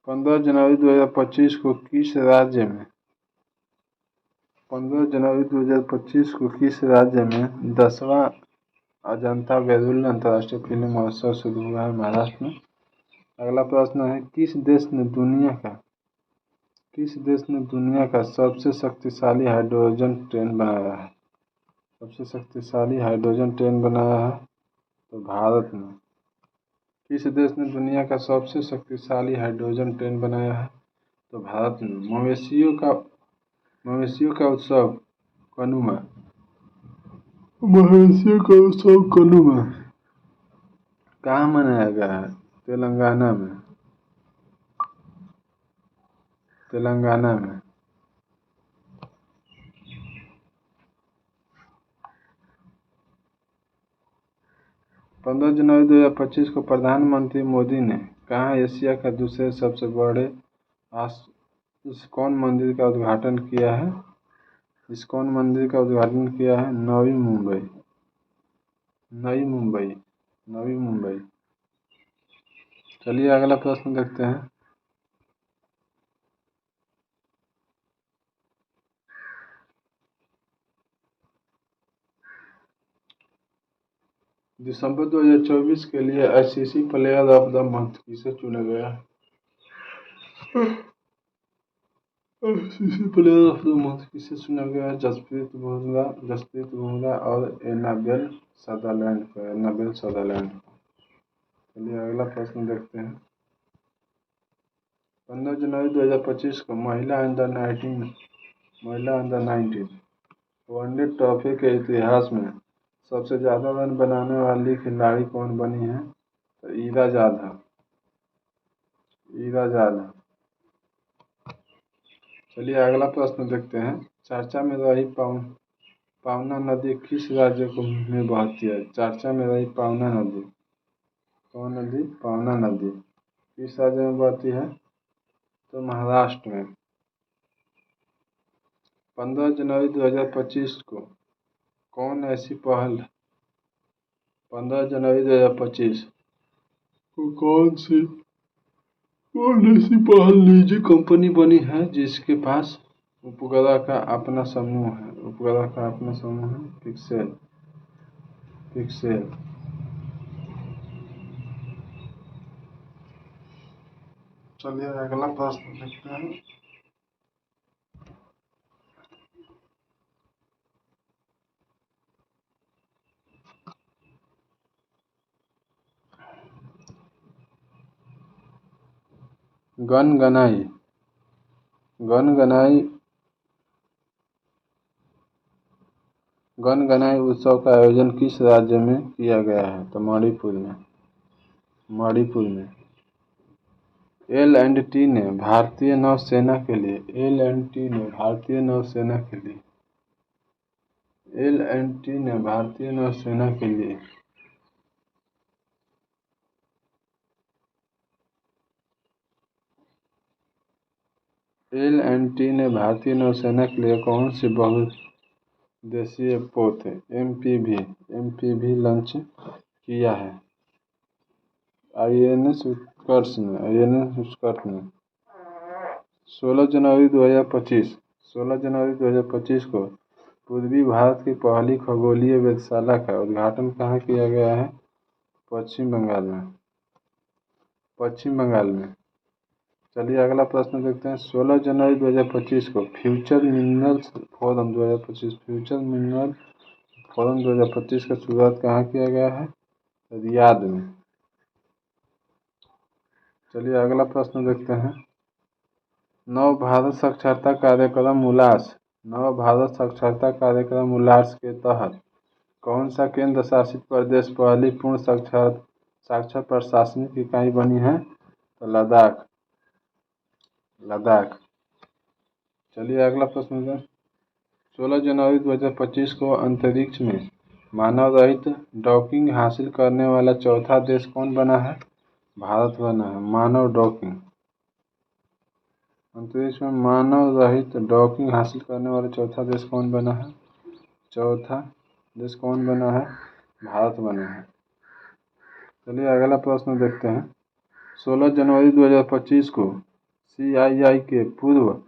A: 15 जनवरी 2025 को किस राज्य में 15 जनवरी 2025 को किस राज्य में 10वां अजंता वेदुल अंतर्राष्ट्रीय फिल्म महोत्सव शुरू हुआ है? महाराष्ट्र में। अगला प्रश्न है। किस देश ने दुनिया का सबसे शक्तिशाली हाइड्रोजन ट्रेन बनाया है? सबसे शक्तिशाली हाइड्रोजन ट्रेन बनाया है तो भारत ने। किस देश ने दुनिया का सबसे शक्तिशाली हाइड्रोजन ट्रेन बनाया है? तो भारत ने। मवेशियों का उत्सव कनुमा। मवेशियों का उत्सव कनुमा कहाँ मनाया गया है? तेलंगाना में। तेलंगाना में। 15 जनवरी 2025 को प्रधानमंत्री मोदी ने कहाँ एशिया का दूसरे सबसे बड़े इस्कॉन मंदिर का उद्घाटन किया है? इस्कॉन मंदिर का उद्घाटन किया है नवी मुंबई। नवी मुंबई। चलिए अगला प्रश्न देखते हैं। दिसंबर 2024 के लिए ICC player of the month किसे चुना गया? ICC player of the month किसे चुना गया? जसप्रीत बुमराह और एनाबेल सदरलैंड को। चलिए अगला प्रश्न देखते हैं। 15 जनवरी 2025 को महिला अंडर 19 वनडे ट्रॉफी के इतिहास में सबसे ज़्यादा रन बनाने वाली खिलाड़ी कौन बनी है? तो ईरा जाधव। चलिए अगला प्रश्न देखते हैं। चर्चा में रही पावना नदी किस राज्य में बहती है? चर्चा में रही पावना नदी कौन नदी? पवना नदी किस राज्य में बहती है? तो महाराष्ट्र में। 15 जनवरी 2025 को कौन ऐसी पहल 15 जनवरी 2025 को कौन ऐसी पहल निजी कंपनी बनी है जिसके पास उपग्रह का अपना समूह है? उपग्रह का अपना समूह है पिक्सेल। चलिए अगला प्रश्न देखते हैं। गणगनाई उत्सव का आयोजन किस राज्य में किया गया है? तो मणिपुर में। L&T ने भारतीय नौसेना के लिए कौन सी बहुउद्देशीय पोत MPV लॉन्च किया है? INS उत्कर्ष ने 16 जनवरी 2025 को पूर्वी भारत की पहली खगोलीय वेधशाला का उद्घाटन कहाँ किया गया है? पश्चिम बंगाल में। चलिए अगला प्रश्न देखते हैं। 16 जनवरी 2025 को फ्यूचर मिनरल फोरम 2025 का शुरुआत कहाँ किया गया है? रियाद में। चलिए अगला प्रश्न देखते हैं। नव भारत साक्षरता कार्यक्रम उल्लास के तहत कौन सा केंद्र शासित प्रदेश पहली पूर्ण साक्षर प्रशासनिक इकाई बनी है? तो लद्दाख। चलिए अगला प्रश्न है। 16 जनवरी 2025 को अंतरिक्ष में मानव रहित डॉकिंग हासिल करने वाला चौथा देश कौन बना है? भारत बना है। अंतरिक्ष में मानव रहित डॉकिंग हासिल करने वाला चौथा देश कौन बना है? भारत बना है। चलिए अगला प्रश्न देखते हैं। 16 जनवरी 2025 को CII के पूर्व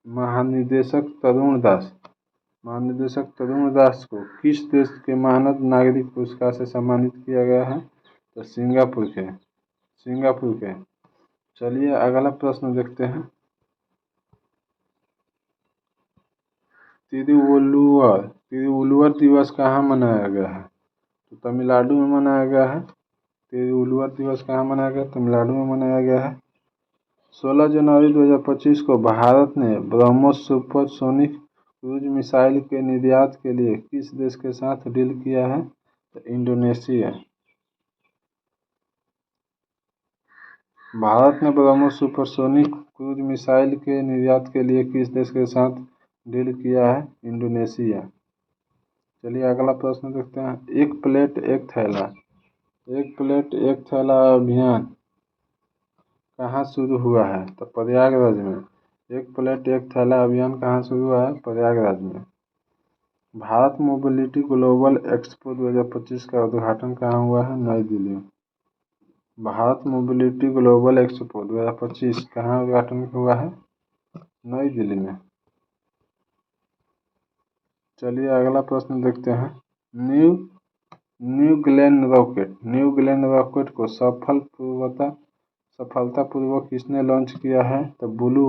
A: महानिदेशक तरुण दास को किस देश के महान नागरिक पुरस्कार से सम्मानित किया गया है? तो सिंगापुर के। चलिए अगला प्रश्न देखते हैं। तिरुवल्लुवर दिवस कहाँ मनाया गया है? तो तमिलनाडु में मनाया गया है। तिरुवल्लुवर दिवस कहाँ मनाया गया? तमिलनाडु में मनाया गया है। 16 जनवरी 2025 को भारत ने ब्रह्मोस सुपरसोनिक क्रूज मिसाइल के निर्यात के लिए किस देश के साथ डील किया है? तो इंडोनेशिया। भारत ने ब्रह्मोस सुपरसोनिक क्रूज मिसाइल के निर्यात के लिए किस देश के साथ डील किया है? इंडोनेशिया। चलिए अगला प्रश्न देखते हैं। एक प्लेट एक थैला अभियान कहाँ शुरू हुआ है? तो प्रयागराज में। एक प्लेट एक थैला अभियान कहाँ शुरू हुआ है? प्रयागराज में। भारत मोबिलिटी ग्लोबल एक्सपो 2025 का उद्घाटन कहाँ हुआ है? नई दिल्ली में। भारत मोबिलिटी ग्लोबल एक्सपो 2025 कहाँ उद्घाटन हुआ है? नई दिल्ली में। चलिए अगला प्रश्न देखते हैं। न्यू ग्लेन रॉकेट को सफलतापूर्वक किसने लॉन्च किया है? तो ब्लू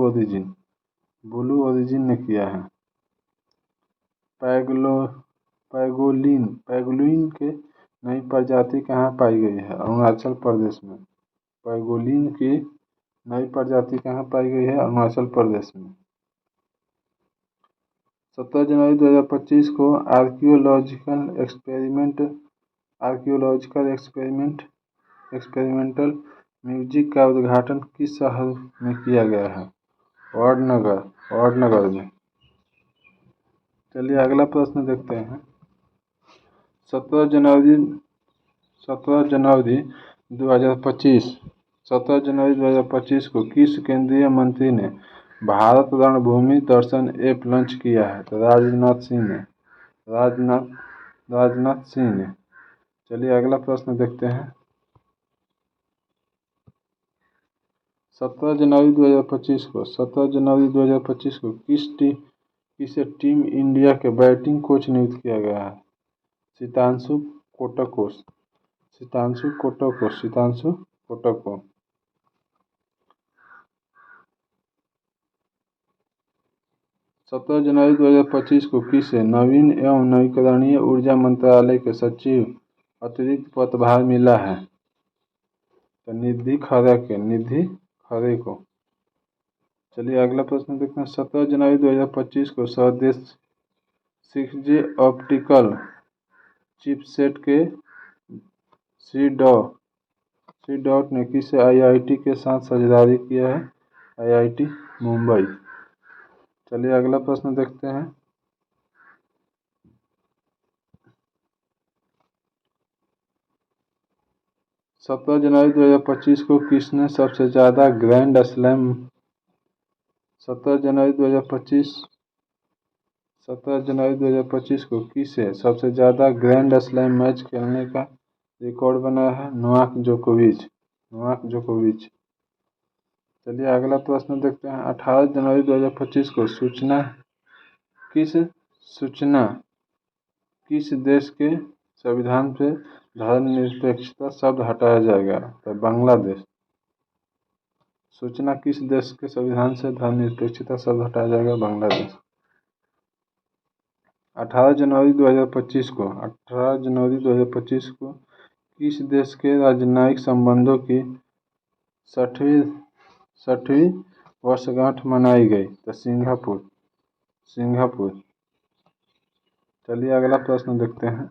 A: ओरिजिन ने किया है। पैगोलिन के नई प्रजाति कहाँ पाई गई है? अरुणाचल प्रदेश में। पैगोलिन की नई प्रजाति कहाँ पाई गई है? अरुणाचल प्रदेश में। 17 जनवरी 2025 को आर्कियोलॉजिकल एक्सपेरिमेंटल म्यूजिक का उद्घाटन किस शहर में किया गया है? वडनगर में। चलिए अगला प्रश्न देखते हैं। 17 जनवरी 17 जनवरी 2025 17 जनवरी 2025 को किस केंद्रीय मंत्री ने भारत रणभूमि दर्शन ऐप लॉन्च किया है? तो राजनाथ राजनाथ सिंह ने। चलिए अगला प्रश्न देखते हैं। 17 जनवरी 2025 को किसे टीम इंडिया के बैटिंग कोच नियुक्त किया गया है? सितांशु कोटको। 17 जनवरी 2025 को किसे नवीन एवं नवीकरणीय ऊर्जा मंत्रालय के सचिव अतिरिक्त पदभार मिला है? तो निधि खरे को। चलिए अगला प्रश्न देखते हैं। 17 जनवरी 2025 को स्वदेश 6G ऑप्टिकल चिपसेट के सी डॉट ने किसे IIT के साथ साझेदारी किया है? IIT मुंबई। चलिए अगला प्रश्न देखते हैं। 17 जनवरी 2025 को किसने सबसे ज़्यादा ग्रैंड स्लैम 17 जनवरी 2025 को किसे सबसे ज़्यादा ग्रैंड स्लैम मैच खेलने का रिकॉर्ड बनाया है? नोवाक जोकोविच। चलिए अगला प्रश्न देखते हैं। 18 जनवरी 2025 को किस देश के संविधान से धर्मनिरपेक्षता शब्द हटाया जाएगा? तो बांग्लादेश। सूचना किस देश के संविधान से धर्मनिरपेक्षता शब्द हटाया जाएगा? बांग्लादेश। 18 जनवरी 2025 को किस देश के राजनयिक संबंधों की 60वीं वर्षगांठ मनाई गई? तो सिंगापुर। चलिए अगला प्रश्न देखते हैं।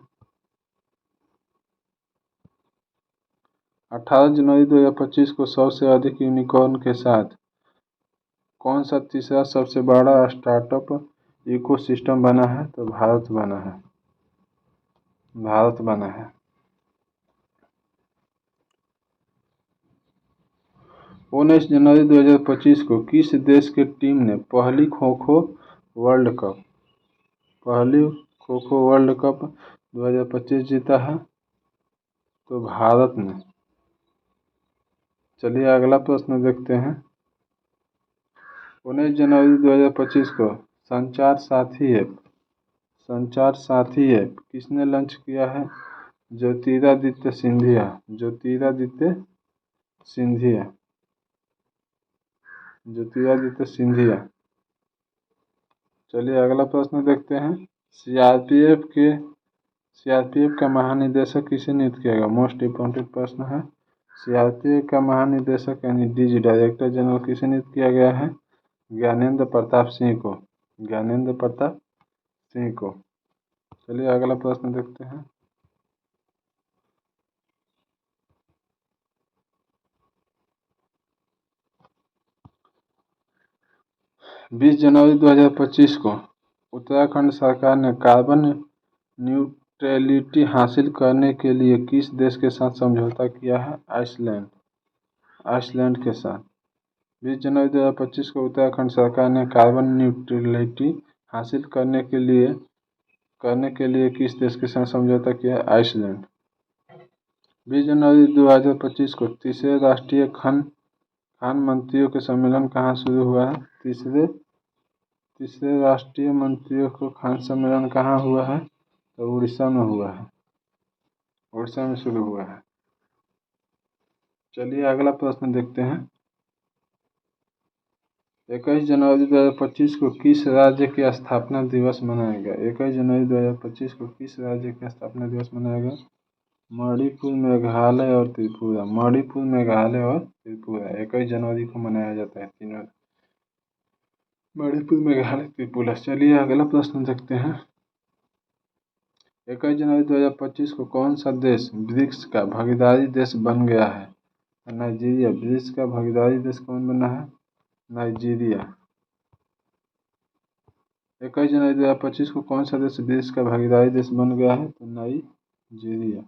A: 18 जनवरी 2025 को सबसे अधिक यूनिकॉर्न के साथ कौन सा तीसरा सबसे बड़ा स्टार्टअप इकोसिस्टम बना है? तो भारत बना है। 19 जनवरी 2025 को किस देश की टीम ने पहली खो खो वर्ल्ड कप 2025 जीता है? तो भारत ने। चलिए अगला प्रश्न देखते हैं। 19 जनवरी 2025 को संचार साथी ऐप किसने लॉन्च किया है? ज्योतिरादित्य सिंधिया। चलिए अगला प्रश्न देखते हैं। सीआरपीएफ का महानिदेशक किसे नियुक्त किया गया? मोस्ट इम्पोर्टेंट प्रश्न है। सीआरपीएफ का महानिदेशक यानी DG डायरेक्टर जनरल किसे नियुक्त किया गया है? ज्ञानेंद्र प्रताप सिंह को। चलिए अगला प्रश्न देखते हैं। 20 जनवरी 2025 को उत्तराखंड सरकार ने कार्बन न्यूट्रलिटी हासिल करने के लिए किस देश के साथ समझौता किया है? आइसलैंड के साथ। 20 जनवरी 2025 को उत्तराखंड सरकार ने कार्बन न्यूट्रलिटी हासिल करने के लिए किस देश के साथ समझौता किया है? आइसलैंड। 20 जनवरी 2025 को तीसरे राष्ट्रीय खान मंत्रियों के सम्मेलन कहाँ शुरू हुआ है? तीसरे राष्ट्रीय मंत्रियों को खान सम्मेलन कहाँ हुआ है? तो उड़ीसा में हुआ है। उड़ीसा में शुरू हुआ है। चलिए अगला प्रश्न देखते हैं। 21 जनवरी 2025 को किस राज्य के स्थापना दिवस मनाया गया? 21 जनवरी 2025 को किस राज्य का स्थापना दिवस मनाया गया? मणिपुर, मेघालय और त्रिपुरा। 21 जनवरी को मनाया जाता है तीनों। मणिपुर, मेघालय, त्रिपुरा। चलिए अगला प्रश्न देखते हैं। 21 जनवरी 2025 को कौन सा देश ब्रिक्स का भागीदारी देश बन गया है? नाइजीरिया। ब्रिक्स का भागीदारी देश कौन बना है? नाइजीरिया। 21 जनवरी 2025 को कौन सा देश ब्रिक्स का भागीदारी देश बन गया है? तो नाइजीरिया।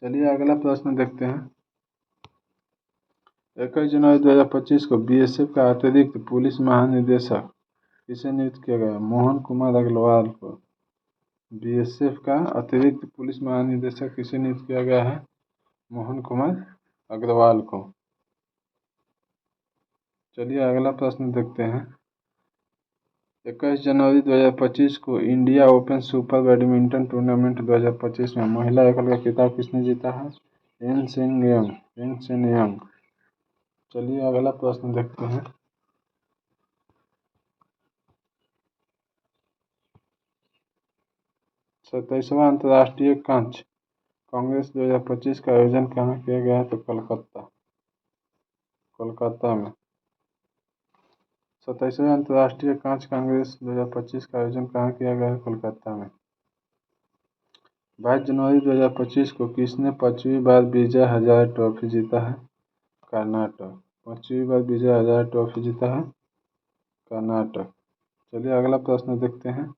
A: चलिए अगला प्रश्न देखते हैं। 21 जनवरी 2025 को बीएसएफ का अतिरिक्त पुलिस महानिदेशक किसे नियुक्त किया गया? मोहन कुमार अग्रवाल को। बीएसएफ का अतिरिक्त पुलिस महानिदेशक किसे नियुक्त किया गया है? मोहन कुमार अग्रवाल को। चलिए अगला प्रश्न देखते हैं। 21 जनवरी 2025 को India Open super badminton tournament 2025 में महिला एकल का खिताब किसने जीता है? An Se Young. चलिए अगला प्रश्न देखते हैं। 27वां अंतर्राष्ट्रीय कांच कांग्रेस 2025 का आयोजन कहाँ किया गया है? तो कोलकाता में। 27वें अंतर्राष्ट्रीय कांच कांग्रेस 2025 का आयोजन कहाँ किया गया है? कोलकाता में। 22 जनवरी 2025 को किसने 5वीं बार विजय हजारे ट्रॉफी जीता है? कर्नाटक। 5वीं बार विजय हजारे ट्रॉफी जीता है कर्नाटक। चलिए अगला प्रश्न देखते हैं।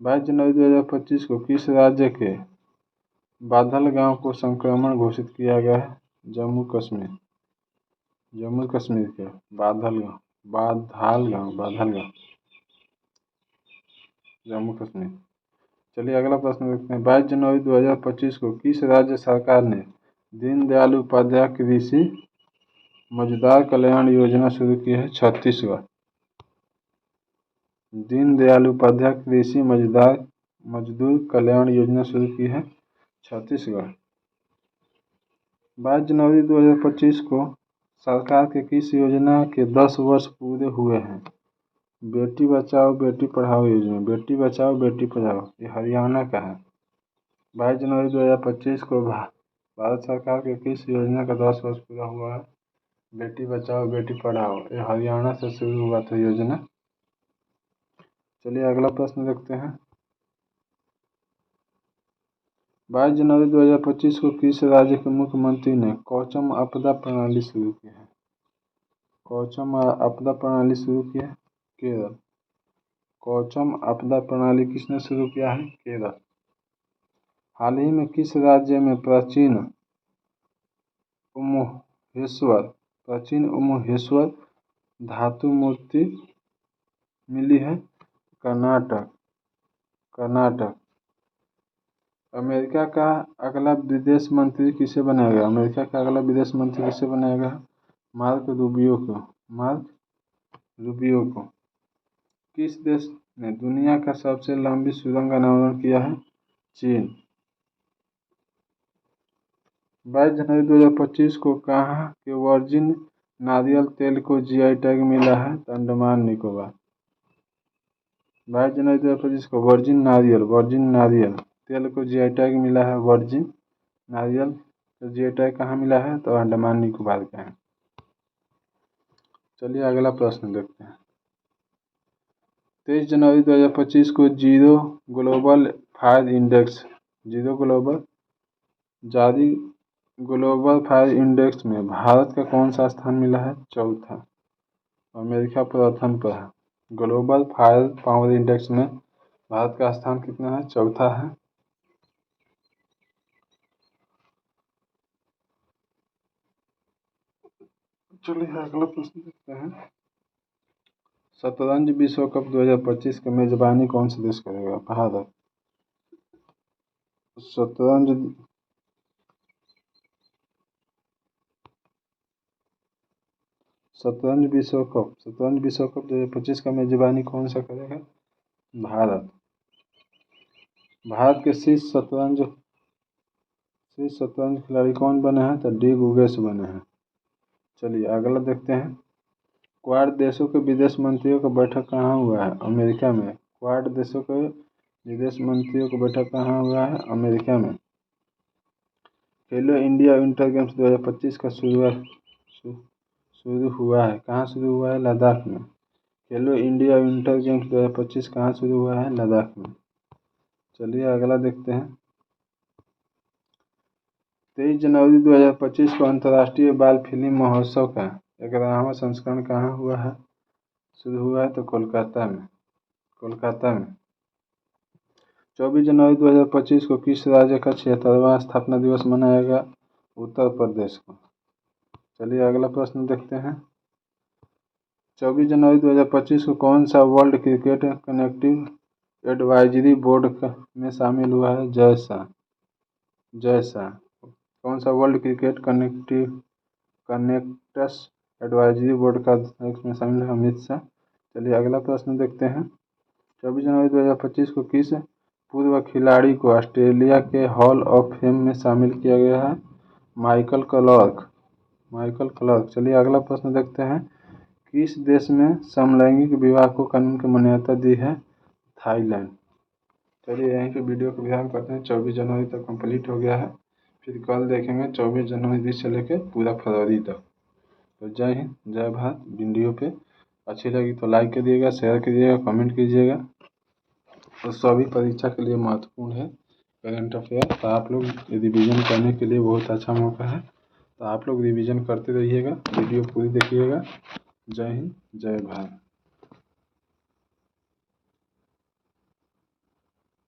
A: 22 जनवरी 2025 को किस राज्य के बाधल गांव को संक्रमण घोषित किया गया है? जम्मू कश्मीर के बाधल गांव जम्मू कश्मीर। चलिए अगला प्रश्न देखते हैं। 22 जनवरी 2025 को किस राज्य सरकार ने दीनदयाल उपाध्याय कृषि मजदूर कल्याण योजना शुरू की है? छत्तीसगढ़। दीनदयाल उपाध्याय कृषि मजदूर कल्याण योजना शुरू की है छत्तीसगढ़। 22 जनवरी 2025 को सरकार के किस योजना के 10 वर्ष पूरे हुए हैं? बेटी बचाओ बेटी पढ़ाओ योजना। बेटी बचाओ बेटी पढ़ाओ ये हरियाणा का है। 22 जनवरी 2025 को भारत सरकार के किस योजना का 10 वर्ष पूरा हुआ है? बेटी बचाओ बेटी पढ़ाओ ये हरियाणा से शुरू हुआ था योजना। चलिए अगला प्रश्न देखते हैं। 22 जनवरी 2025 को किस राज्य के मुख्यमंत्री ने कौचम आपदा प्रणाली शुरू की है? कौचम आपदा प्रणाली शुरू की है केरल। कौचम आपदा प्रणाली किसने शुरू किया है? केरल। हाल ही में किस राज्य में प्राचीन उमोहेश्वर धातु मूर्ति मिली है? कर्नाटक। अमेरिका का अगला विदेश मंत्री किसे बनाया गया? अमेरिका का अगला विदेश मंत्री किसे बनाया गया? मार्क रूबियो को। किस देश ने दुनिया का सबसे लंबी सुरंग अनावरण किया है? चीन। 22 जनवरी 2025 को कहाँ के वर्जिन नारियल तेल को जीआई टैग मिला है? अंडमान निकोबार। 22 जनवरी 2025 को वर्जिन नारियल तेल को जीआई टैग मिला है। वर्जिन नारियल को जीआई टैग कहाँ मिला है? तो अंडमान निकोबार का है। चलिए अगला प्रश्न देखते हैं। 23 जनवरी 2025 को जीरो ग्लोबल फायर इंडेक्स में भारत का कौन सा स्थान मिला है? चौथा। अमेरिका प्रथम पर है। ग्लोबल फायर पावर इंडेक्स में भारत का स्थान कितना है? चौथा है। चलिए अगला प्रश्न देखते हैं। शतरंज विश्व कप 2025 की मेजबानी कौन सा देश करेगा? भारत। शतरंज विश्व कप 2025 का मेजबानी कौन सा करेगा? भारत। भारत के शीर्ष शतरंज खिलाड़ी कौन बने हैं? तो डी गुगेश बने हैं। चलिए अगला देखते हैं। क्वाड देशों के विदेश मंत्रियों का बैठक कहाँ हुआ है? अमेरिका में। क्वाड देशों के विदेश मंत्रियों का बैठक कहाँ हुआ है? अमेरिका में। खेलो इंडिया विंटर गेम्स 2025 का शुरू हुआ है। कहाँ शुरू हुआ है? लद्दाख में। खेलो इंडिया विंटर गेम्स 2025 कहाँ शुरू हुआ है? लद्दाख में। चलिए अगला देखते हैं। 23 जनवरी 2025 को अंतर्राष्ट्रीय बाल फिल्म महोत्सव का 11वां संस्करण कहाँ शुरू हुआ है? तो कोलकाता में। 24 जनवरी 2025 को किस राज्य का 76वां स्थापना दिवस मनाया गया? उत्तर प्रदेश को। चलिए अगला प्रश्न देखते हैं। 24 जनवरी 2025 को कौन सा world cricket connective advisory board में शामिल हुआ है? जैसा कौन सा वर्ल्ड क्रिकेट कनेक्टस एडवाइजरी बोर्ड का अध्यक्ष में शामिल है? अमित शाह। चलिए अगला प्रश्न देखते हैं। 24 जनवरी 2025 को किस पूर्व खिलाड़ी को ऑस्ट्रेलिया के हॉल ऑफ फेम में शामिल किया गया है? Michael Clarke. चलिए अगला प्रश्न देखते हैं। किस देश में समलैंगिक विवाह को कानून की मान्यता दी है? थाईलैंड। चलिए यहीं पे वीडियो को विराम करते हैं। 24 जनवरी तक कंप्लीट हो गया है। फिर कल देखेंगे 24 जनवरी से लेकर पूरा फरवरी तक। तो जय हिंद, जय भारत। वीडियो पे अच्छी लगी तो लाइक करिएगा, शेयर कीजिएगा, कमेंट कीजिएगा। तो सभी परीक्षा के लिए महत्वपूर्ण है करंट अफेयर। तो आप लोग रिवीजन करने के लिए बहुत अच्छा मौका है। तो आप लोग रिवीजन करते रहिएगा, वीडियो पूरी देखिएगा। जय हिंद, जय भारत।